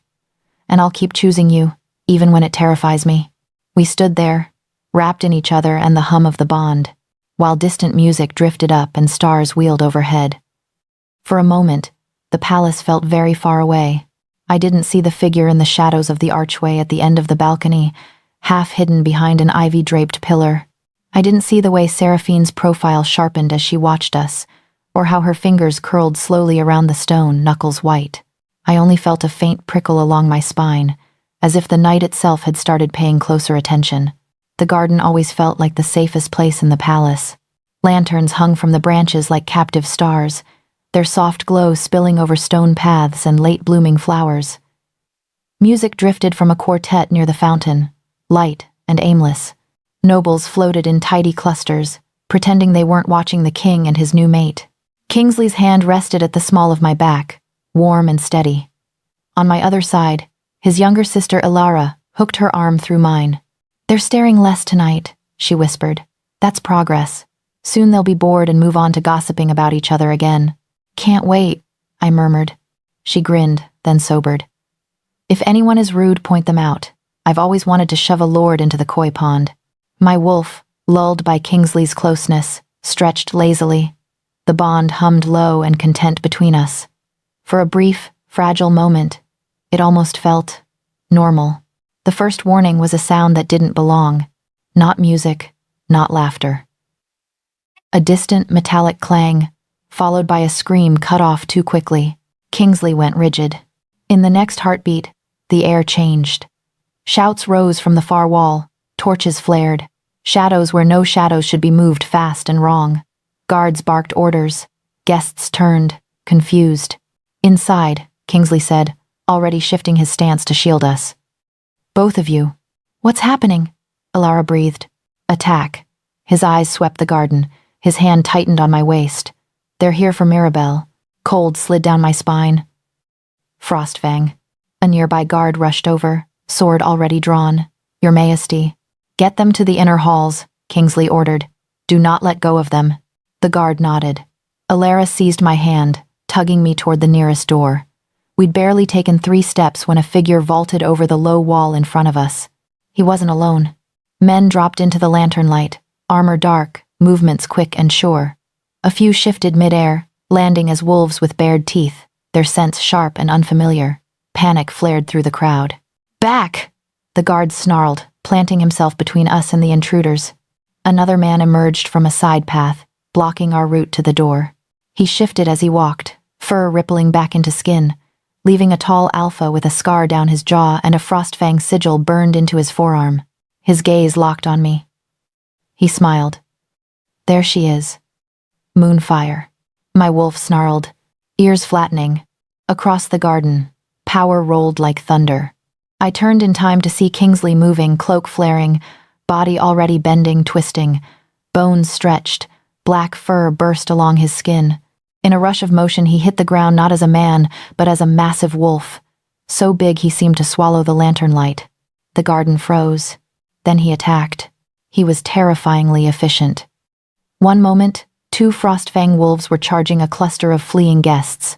And I'll keep choosing you, even when it terrifies me. We stood there, wrapped in each other and the hum of the bond, while distant music drifted up and stars wheeled overhead. For a moment, the palace felt very far away. I didn't see the figure in the shadows of the archway at the end of the balcony, half hidden behind an ivy-draped pillar. I didn't see the way Seraphine's profile sharpened as she watched us, or how her fingers curled slowly around the stone, knuckles white. I only felt a faint prickle along my spine, as if the night itself had started paying closer attention. The garden always felt like the safest place in the palace. Lanterns hung from the branches like captive stars, their soft glow spilling over stone paths and late-blooming flowers. Music drifted from a quartet near the fountain, light and aimless. Nobles floated in tidy clusters, pretending they weren't watching the king and his new mate. Kingsley's hand rested at the small of my back, warm and steady. On my other side, his younger sister Ilara hooked her arm through mine. They're staring less tonight, she whispered. That's progress. Soon they'll be bored and move on to gossiping about each other again. Can't wait, I murmured. She grinned, then sobered. If anyone is rude, point them out. I've always wanted to shove a lord into the koi pond. My wolf, lulled by Kingsley's closeness, stretched lazily. The bond hummed low and content between us. For a brief, fragile moment, it almost felt normal. The first warning was a sound that didn't belong. Not music, not laughter. A distant metallic clang, followed by a scream cut off too quickly. Kingsley went rigid. In the next heartbeat, the air changed. Shouts rose from the far wall, torches flared, shadows where no shadows should be moved fast and wrong. Guards barked orders, guests turned, confused. Inside, Kingsley said, already shifting his stance to shield us. Both of you. What's happening? Ilara breathed. Attack. His eyes swept the garden, his hand tightened on my waist. They're here for Mirabelle. Cold slid down my spine. Frostfang. A nearby guard rushed over, sword already drawn. Your Majesty. Get them to the inner halls, Kingsley ordered. Do not let go of them. The guard nodded. Ilara seized my hand, tugging me toward the nearest door. We'd barely taken 3 steps when a figure vaulted over the low wall in front of us. He wasn't alone. Men dropped into the lantern light, armor dark, movements quick and sure. A few shifted midair, landing as wolves with bared teeth, their scents sharp and unfamiliar. Panic flared through the crowd. Back! The guard snarled, planting himself between us and the intruders. Another man emerged from a side path, blocking our route to the door. He shifted as he walked, fur rippling back into skin, leaving a tall alpha with a scar down his jaw and a frostfang sigil burned into his forearm. His gaze locked on me. He smiled. There she is. Moonfire. My wolf snarled, ears flattening. Across the garden, power rolled like thunder. I turned in time to see Kingsley moving, cloak flaring, body already bending, twisting, bones stretched, black fur burst along his skin. In a rush of motion, he hit the ground not as a man, but as a massive wolf. So big he seemed to swallow the lantern light. The garden froze. Then he attacked. He was terrifyingly efficient. One moment, 2 frostfang wolves were charging a cluster of fleeing guests.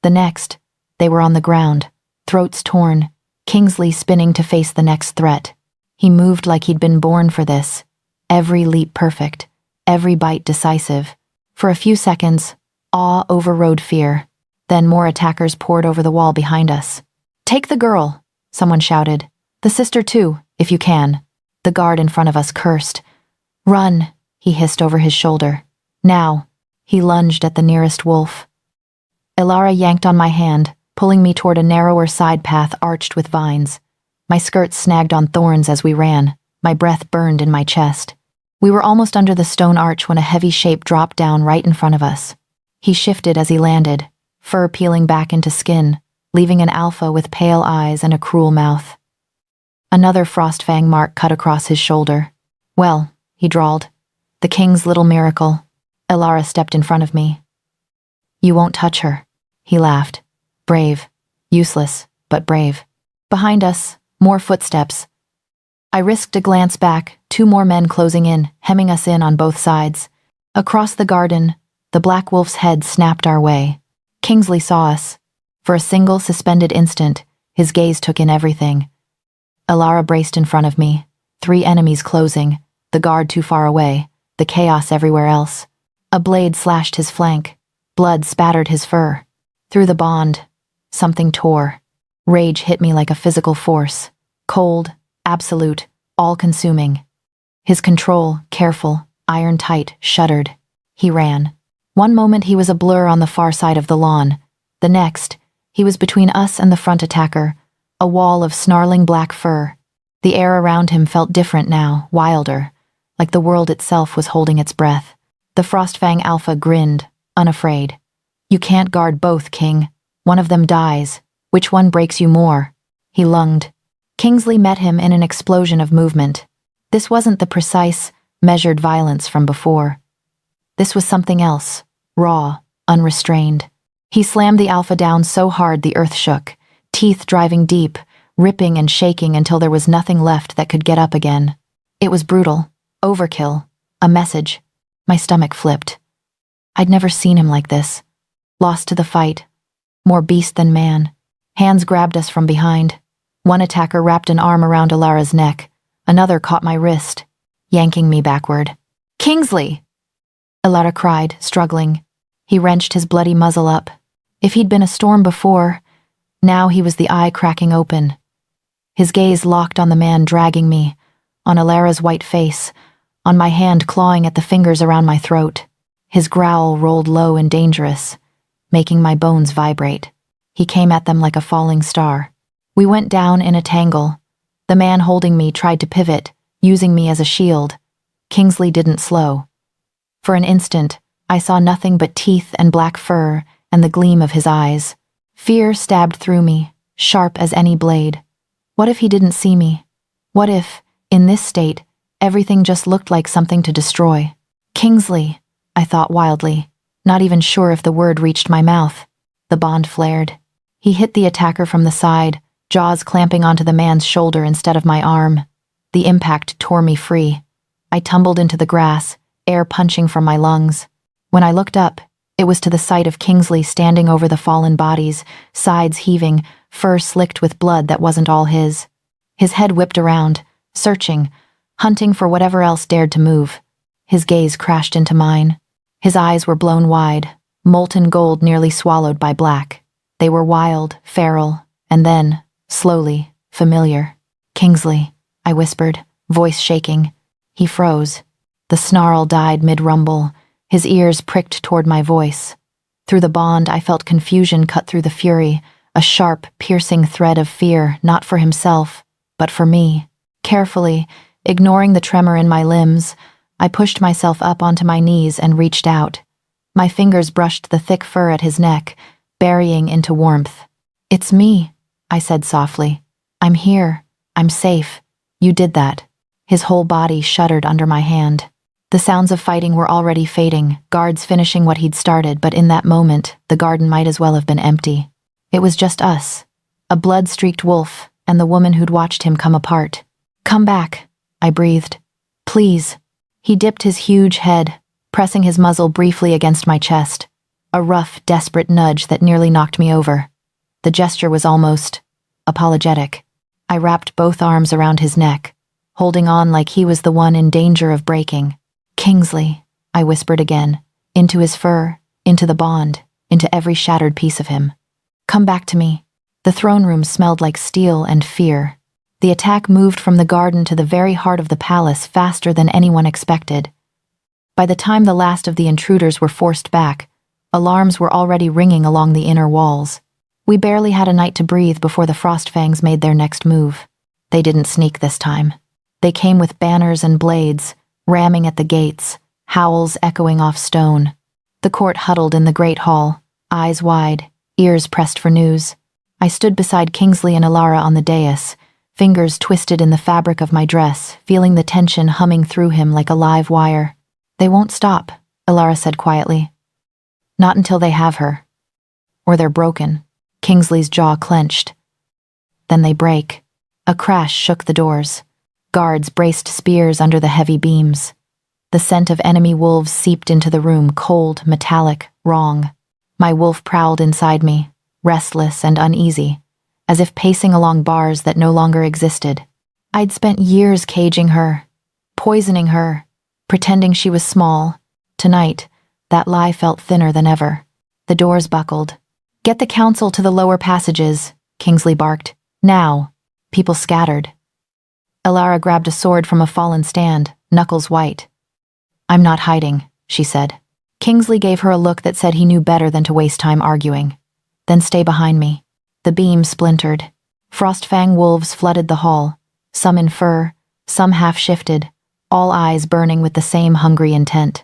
The next, they were on the ground, throats torn, Kingsley spinning to face the next threat. He moved like he'd been born for this. Every leap perfect, every bite decisive. For a few seconds, awe overrode fear. Then more attackers poured over the wall behind us. Take the girl, someone shouted. The sister too, if you can. The guard in front of us cursed. Run, he hissed over his shoulder. Now, he lunged at the nearest wolf. Ilara yanked on my hand, pulling me toward a narrower side path arched with vines. My skirts snagged on thorns as we ran. My breath burned in my chest. We were almost under the stone arch when a heavy shape dropped down right in front of us. He shifted as he landed, fur peeling back into skin, leaving an alpha with pale eyes and a cruel mouth. Another frostfang mark cut across his shoulder. Well, he drawled, the king's little miracle. Ilara stepped in front of me. You won't touch her, he laughed. Brave. Useless, but brave. Behind us, more footsteps. I risked a glance back, 2 more men closing in, hemming us in on both sides. Across the garden, the black wolf's head snapped our way. Kingsley saw us. For a single suspended instant, his gaze took in everything. Alara braced in front of me, 3 enemies closing, the guard too far away, the chaos everywhere else. A blade slashed his flank. Blood spattered his fur. Through the bond, something tore. Rage hit me like a physical force. Cold, absolute, all-consuming. His control, careful, iron-tight, shuddered. He ran. One moment he was a blur on the far side of the lawn. The next, he was between us and the front attacker, a wall of snarling black fur. The air around him felt different now, wilder, like the world itself was holding its breath. The Frostfang Alpha grinned, unafraid. You can't guard both, King. One of them dies. Which one breaks you more? He lunged. Kingsley met him in an explosion of movement. This wasn't the precise, measured violence from before. This was something else, raw, unrestrained. He slammed the Alpha down so hard the earth shook, teeth driving deep, ripping and shaking until there was nothing left that could get up again. It was brutal, overkill, a message. My stomach flipped. I'd never seen him like this. Lost to the fight. More beast than man. Hands grabbed us from behind. One attacker wrapped an arm around Alara's neck. Another caught my wrist, yanking me backward. Kingsley! Alara cried, struggling. He wrenched his bloody muzzle up. If he'd been a storm before, now he was the eye cracking open. His gaze locked on the man dragging me, on Alara's white face, on my hand clawing at the fingers around my throat. His growl rolled low and dangerous, making my bones vibrate. He came at them like a falling star. We went down in a tangle. The man holding me tried to pivot, using me as a shield. Kingsley didn't slow. For an instant, I saw nothing but teeth and black fur and the gleam of his eyes. Fear stabbed through me, sharp as any blade. What if he didn't see me? What if, in this state, everything just looked like something to destroy? Kingsley, I thought wildly, not even sure if the word reached my mouth. The bond flared. He hit the attacker from the side, jaws clamping onto the man's shoulder instead of my arm. The impact tore me free. I tumbled into the grass, air punching from my lungs. When I looked up, it was to the sight of Kingsley standing over the fallen bodies, sides heaving, fur slicked with blood that wasn't all his. His head whipped around, searching, hunting for whatever else dared to move. His gaze crashed into mine. His eyes were blown wide, molten gold nearly swallowed by black. They were wild, feral, and then, slowly, familiar. Kingsley, I whispered, voice shaking. He froze. The snarl died mid-rumble, his ears pricked toward my voice. Through the bond, I felt confusion cut through the fury, a sharp, piercing thread of fear, not for himself, but for me. Carefully, ignoring the tremor in my limbs, I pushed myself up onto my knees and reached out. My fingers brushed the thick fur at his neck, burying into warmth. It's me, I said softly. I'm here. I'm safe. You did that. His whole body shuddered under my hand. The sounds of fighting were already fading, guards finishing what he'd started, but in that moment, the garden might as well have been empty. It was just us, a blood-streaked wolf, and the woman who'd watched him come apart. Come back, I breathed. Please. He dipped his huge head, pressing his muzzle briefly against my chest. A rough, desperate nudge that nearly knocked me over. The gesture was almost apologetic. I wrapped both arms around his neck, holding on like he was the one in danger of breaking. Kingsley, I whispered again, into his fur, into the bond, into every shattered piece of him. Come back to me. The throne room smelled like steel and fear. The attack moved from the garden to the very heart of the palace faster than anyone expected. By the time the last of the intruders were forced back, alarms were already ringing along the inner walls. We barely had a night to breathe before the Frostfangs made their next move. They didn't sneak this time. They came with banners and blades, ramming at the gates, howls echoing off stone. The court huddled in the great hall, eyes wide, ears pressed for news. I stood beside Kingsley and Alara on the dais, fingers twisted in the fabric of my dress, feeling the tension humming through him like a live wire. They won't stop, Alara said quietly. Not until they have her. Or they're broken. Kingsley's jaw clenched. Then they break. A crash shook the doors. Guards braced spears under the heavy beams. The scent of enemy wolves seeped into the room, cold, metallic, wrong. My wolf prowled inside me, restless and uneasy, as if pacing along bars that no longer existed. I'd spent years caging her, poisoning her, pretending she was small. Tonight, that lie felt thinner than ever. The doors buckled. "Get the council to the lower passages," Kingsley barked. "Now." People scattered. Alara grabbed a sword from a fallen stand, knuckles white. "I'm not hiding," she said. Kingsley gave her a look that said he knew better than to waste time arguing. "Then stay behind me." The beam splintered. Frostfang wolves flooded the hall, some in fur, some half-shifted, all eyes burning with the same hungry intent.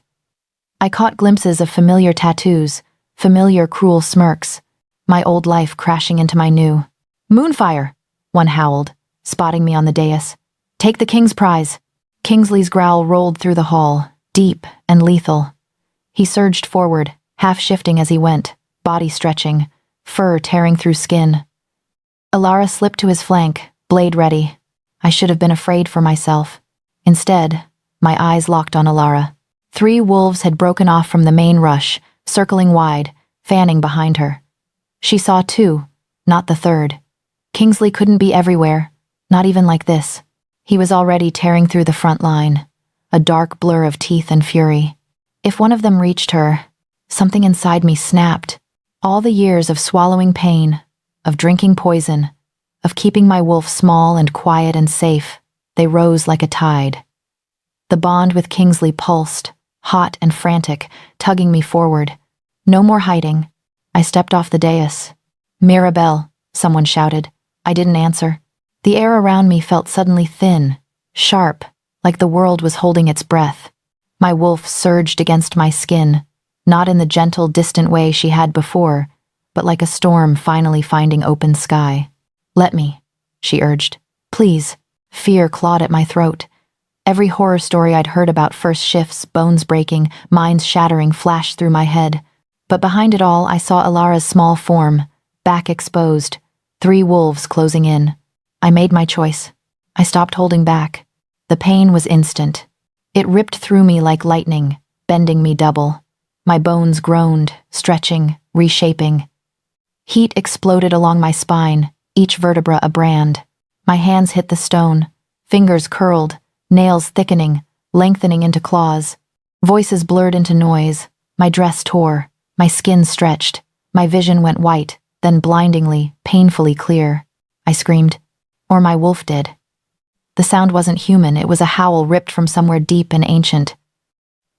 I caught glimpses of familiar tattoos, familiar cruel smirks, my old life crashing into my new. "Moonfire!" one howled, spotting me on the dais. "Take the king's prize." Kingsley's growl rolled through the hall, deep and lethal. He surged forward, half-shifting as he went, body stretching, fur tearing through skin. Alara slipped to his flank, blade ready. I should have been afraid for myself. Instead, my eyes locked on Alara. 3 wolves had broken off from the main rush, circling wide, fanning behind her. She saw 2, not the 3rd. Kingsley couldn't be everywhere, not even like this. He was already tearing through the front line, a dark blur of teeth and fury. If one of them reached her, something inside me snapped. All the years of swallowing pain, of drinking poison, of keeping my wolf small and quiet and safe, they rose like a tide. The bond with Kingsley pulsed, hot and frantic, tugging me forward. No more hiding. I stepped off the dais. "Mirabelle," someone shouted. I didn't answer. The air around me felt suddenly thin, sharp, like the world was holding its breath. My wolf surged against my skin, not in the gentle, distant way she had before, but like a storm finally finding open sky. "Let me," she urged. "Please." Fear clawed at my throat. Every horror story I'd heard about first shifts, bones breaking, minds shattering flashed through my head. But behind it all, I saw Alara's small form, back exposed, 3 wolves closing in. I made my choice. I stopped holding back. The pain was instant. It ripped through me like lightning, bending me double. My bones groaned, stretching, reshaping. Heat exploded along my spine, each vertebra a brand. My hands hit the stone, fingers curled, nails thickening, lengthening into claws. Voices blurred into noise. My dress tore. My skin stretched. My vision went white, then blindingly, painfully clear. I screamed. Or my wolf did. The sound wasn't human, it was a howl ripped from somewhere deep and ancient.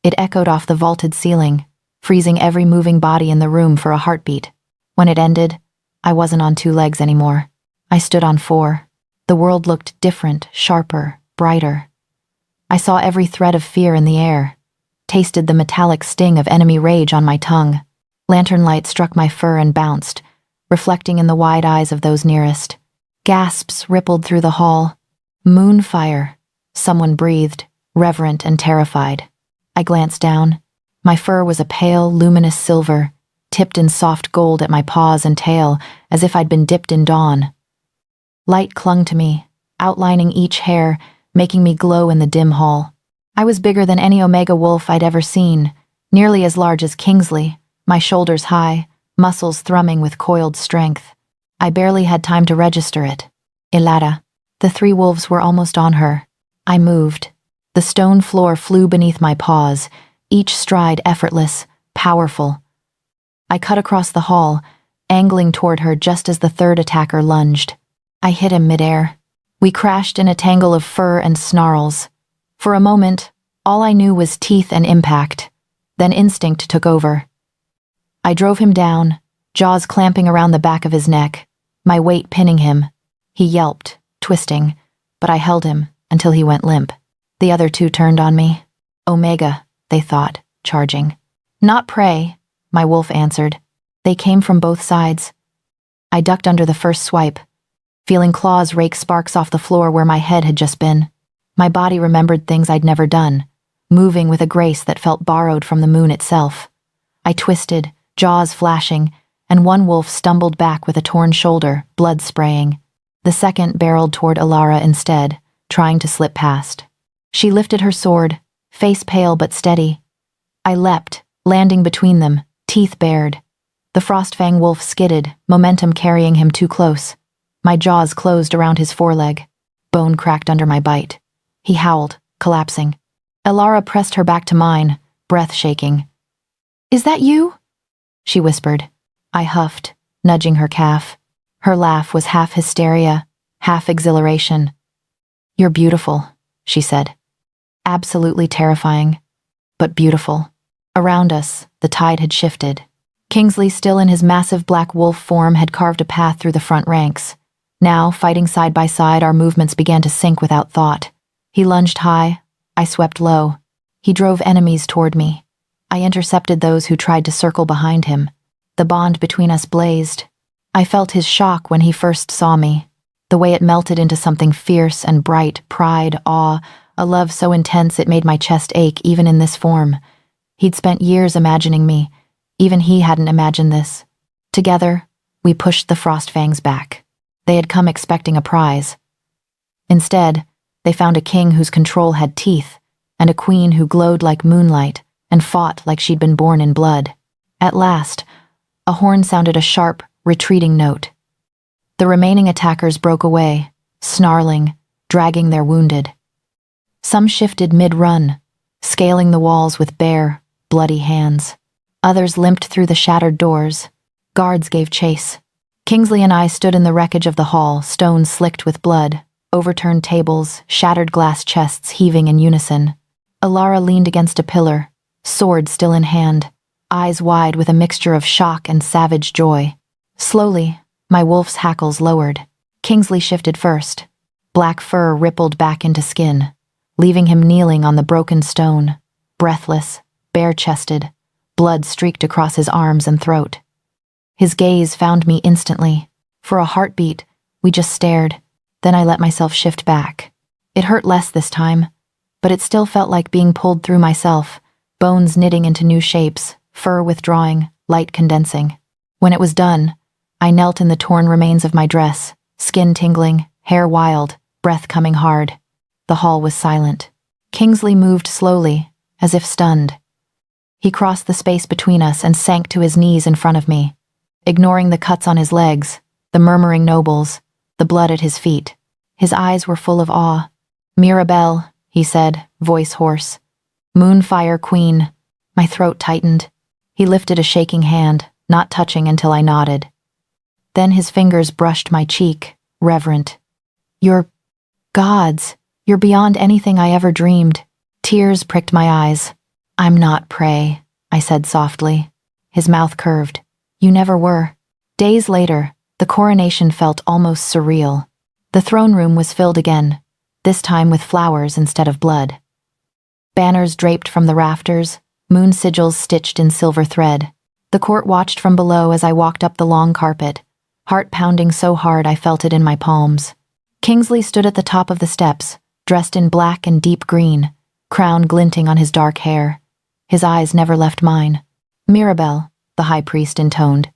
It echoed off the vaulted ceiling, freezing every moving body in the room for a heartbeat. When it ended, I wasn't on 2 legs anymore. I stood on 4. The world looked different, sharper, brighter. I saw every thread of fear in the air, tasted the metallic sting of enemy rage on my tongue. Lantern light struck my fur and bounced, reflecting in the wide eyes of those nearest. Gasps rippled through the hall. "Moonfire," someone breathed, reverent and terrified. I glanced down. My fur was a pale, luminous silver, tipped in soft gold at my paws and tail, as if I'd been dipped in dawn. Light clung to me, outlining each hair, making me glow in the dim hall. I was bigger than any Omega wolf I'd ever seen, nearly as large as Kingsley, my shoulders high, muscles thrumming with coiled strength. I barely had time to register it. Ilada. The 3 wolves were almost on her. I moved. The stone floor flew beneath my paws, each stride effortless, powerful. I cut across the hall, angling toward her just as the 3rd attacker lunged. I hit him midair. We crashed in a tangle of fur and snarls. For a moment, all I knew was teeth and impact. Then instinct took over. I drove him down, jaws clamping around the back of his neck, my weight pinning him. He yelped, twisting, but I held him until he went limp. The other 2 turned on me. Omega, they thought, charging. Not prey, my wolf answered. They came from both sides. I ducked under the first swipe, feeling claws rake sparks off the floor where my head had just been. My body remembered things I'd never done, moving with a grace that felt borrowed from the moon itself. I twisted, jaws flashing, and one wolf stumbled back with a torn shoulder, blood spraying. The second barreled toward Alara instead, trying to slip past. She lifted her sword, face pale but steady. I leapt, landing between them, teeth bared. The Frostfang wolf skidded, momentum carrying him too close. My jaws closed around his foreleg. Bone cracked under my bite. He howled, collapsing. Elara pressed her back to mine, breath shaking. "Is that you?" she whispered. I huffed, nudging her calf. Her laugh was half hysteria, half exhilaration. "You're beautiful," she said. Absolutely terrifying, but beautiful. Around us, the tide had shifted. Kingsley, still in his massive black wolf form, had carved a path through the front ranks. Now, fighting side by side, our movements began to sync without thought. He lunged high, I swept low. He drove enemies toward me. I intercepted those who tried to circle behind him. The bond between us blazed. I felt his shock when he first saw me. The way it melted into something fierce and bright, pride, awe, a love so intense it made my chest ache even in this form. He'd spent years imagining me. Even he hadn't imagined this. Together, we pushed the Frostfangs back. They had come expecting a prize. Instead, they found a king whose control had teeth, and a queen who glowed like moonlight and fought like she'd been born in blood. At last, a horn sounded a sharp, retreating note. The remaining attackers broke away, snarling, dragging their wounded. Some shifted mid-run, scaling the walls with bare, bloody hands. Others limped through the shattered doors. Guards gave chase. Kingsley and I stood in the wreckage of the hall, stones slicked with blood, overturned tables, shattered glass chests heaving in unison. Elara leaned against a pillar, sword still in hand, eyes wide with a mixture of shock and savage joy. Slowly, my wolf's hackles lowered. Kingsley shifted first. Black fur rippled back into skin, leaving him kneeling on the broken stone, breathless, bare-chested, blood streaked across his arms and throat. His gaze found me instantly. For a heartbeat, we just stared. Then I let myself shift back. It hurt less this time, but it still felt like being pulled through myself, bones knitting into new shapes, fur withdrawing, light condensing. When it was done, I knelt in the torn remains of my dress, skin tingling, hair wild, breath coming hard. The hall was silent. Kingsley moved slowly, as if stunned. He crossed the space between us and sank to his knees in front of me, ignoring the cuts on his legs, the murmuring nobles, the blood at his feet. His eyes were full of awe. "Mirabelle," he said, voice hoarse. "Moonfire Queen." My throat tightened. He lifted a shaking hand, not touching until I nodded. Then his fingers brushed my cheek, reverent. "You're gods. You're beyond anything I ever dreamed." Tears pricked my eyes. "I'm not prey," I said softly. His mouth curved. "You never were." Days later, the coronation felt almost surreal. The throne room was filled again, this time with flowers instead of blood. Banners draped from the rafters, moon sigils stitched in silver thread. The court watched from below as I walked up the long carpet, heart pounding so hard I felt it in my palms. Kingsley stood at the top of the steps, dressed in black and deep green, crown glinting on his dark hair. His eyes never left mine. "Mirabelle," the high priest intoned,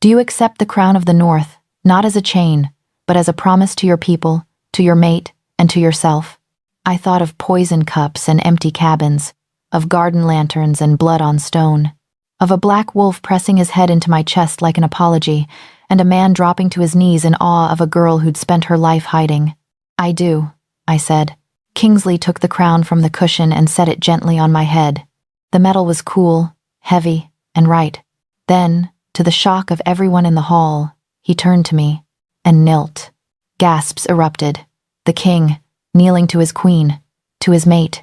"do you accept the crown of the North, not as a chain, but as a promise to your people, to your mate, and to yourself?" I thought of poison cups and empty cabins, of garden lanterns and blood on stone, of a black wolf pressing his head into my chest like an apology, and a man dropping to his knees in awe of a girl who'd spent her life hiding. "I do," I said. Kingsley took the crown from the cushion and set it gently on my head. The metal was cool, heavy, and right. Then, to the shock of everyone in the hall, he turned to me and knelt. Gasps erupted. The king, kneeling to his queen, to his mate.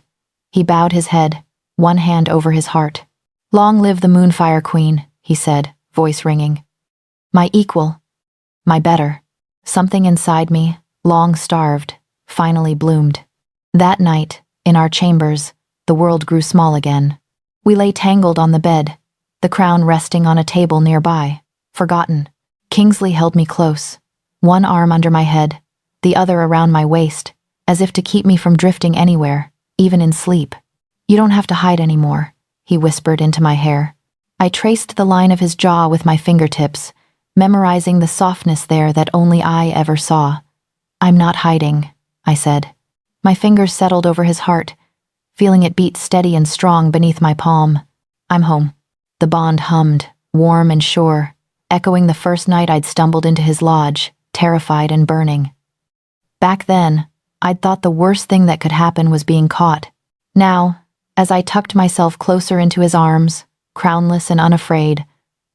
He bowed his head, one hand over his heart. "Long live the Moonfire Queen," he said, voice ringing. "My equal. My better." Something inside me, long starved, finally bloomed. That night, in our chambers, the world grew small again. We lay tangled on the bed, the crown resting on a table nearby, forgotten. Kingsley held me close, one arm under my head, the other around my waist, as if to keep me from drifting anywhere, even in sleep. "You don't have to hide anymore," he whispered into my hair. I traced the line of his jaw with my fingertips, memorizing the softness there that only I ever saw. "I'm not hiding," I said. My fingers settled over his heart, feeling it beat steady and strong beneath my palm. I'm home. The bond hummed, warm and sure, echoing the first night I'd stumbled into his lodge, terrified and burning. Back then, I'd thought the worst thing that could happen was being caught. Now, as I tucked myself closer into his arms, crownless and unafraid,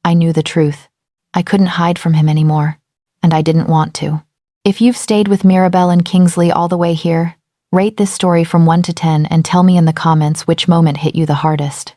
I knew the truth. I couldn't hide from him anymore, and I didn't want to. If you've stayed with Mirabelle and Kingsley all the way here, rate this story from 1 to 10 and tell me in the comments which moment hit you the hardest.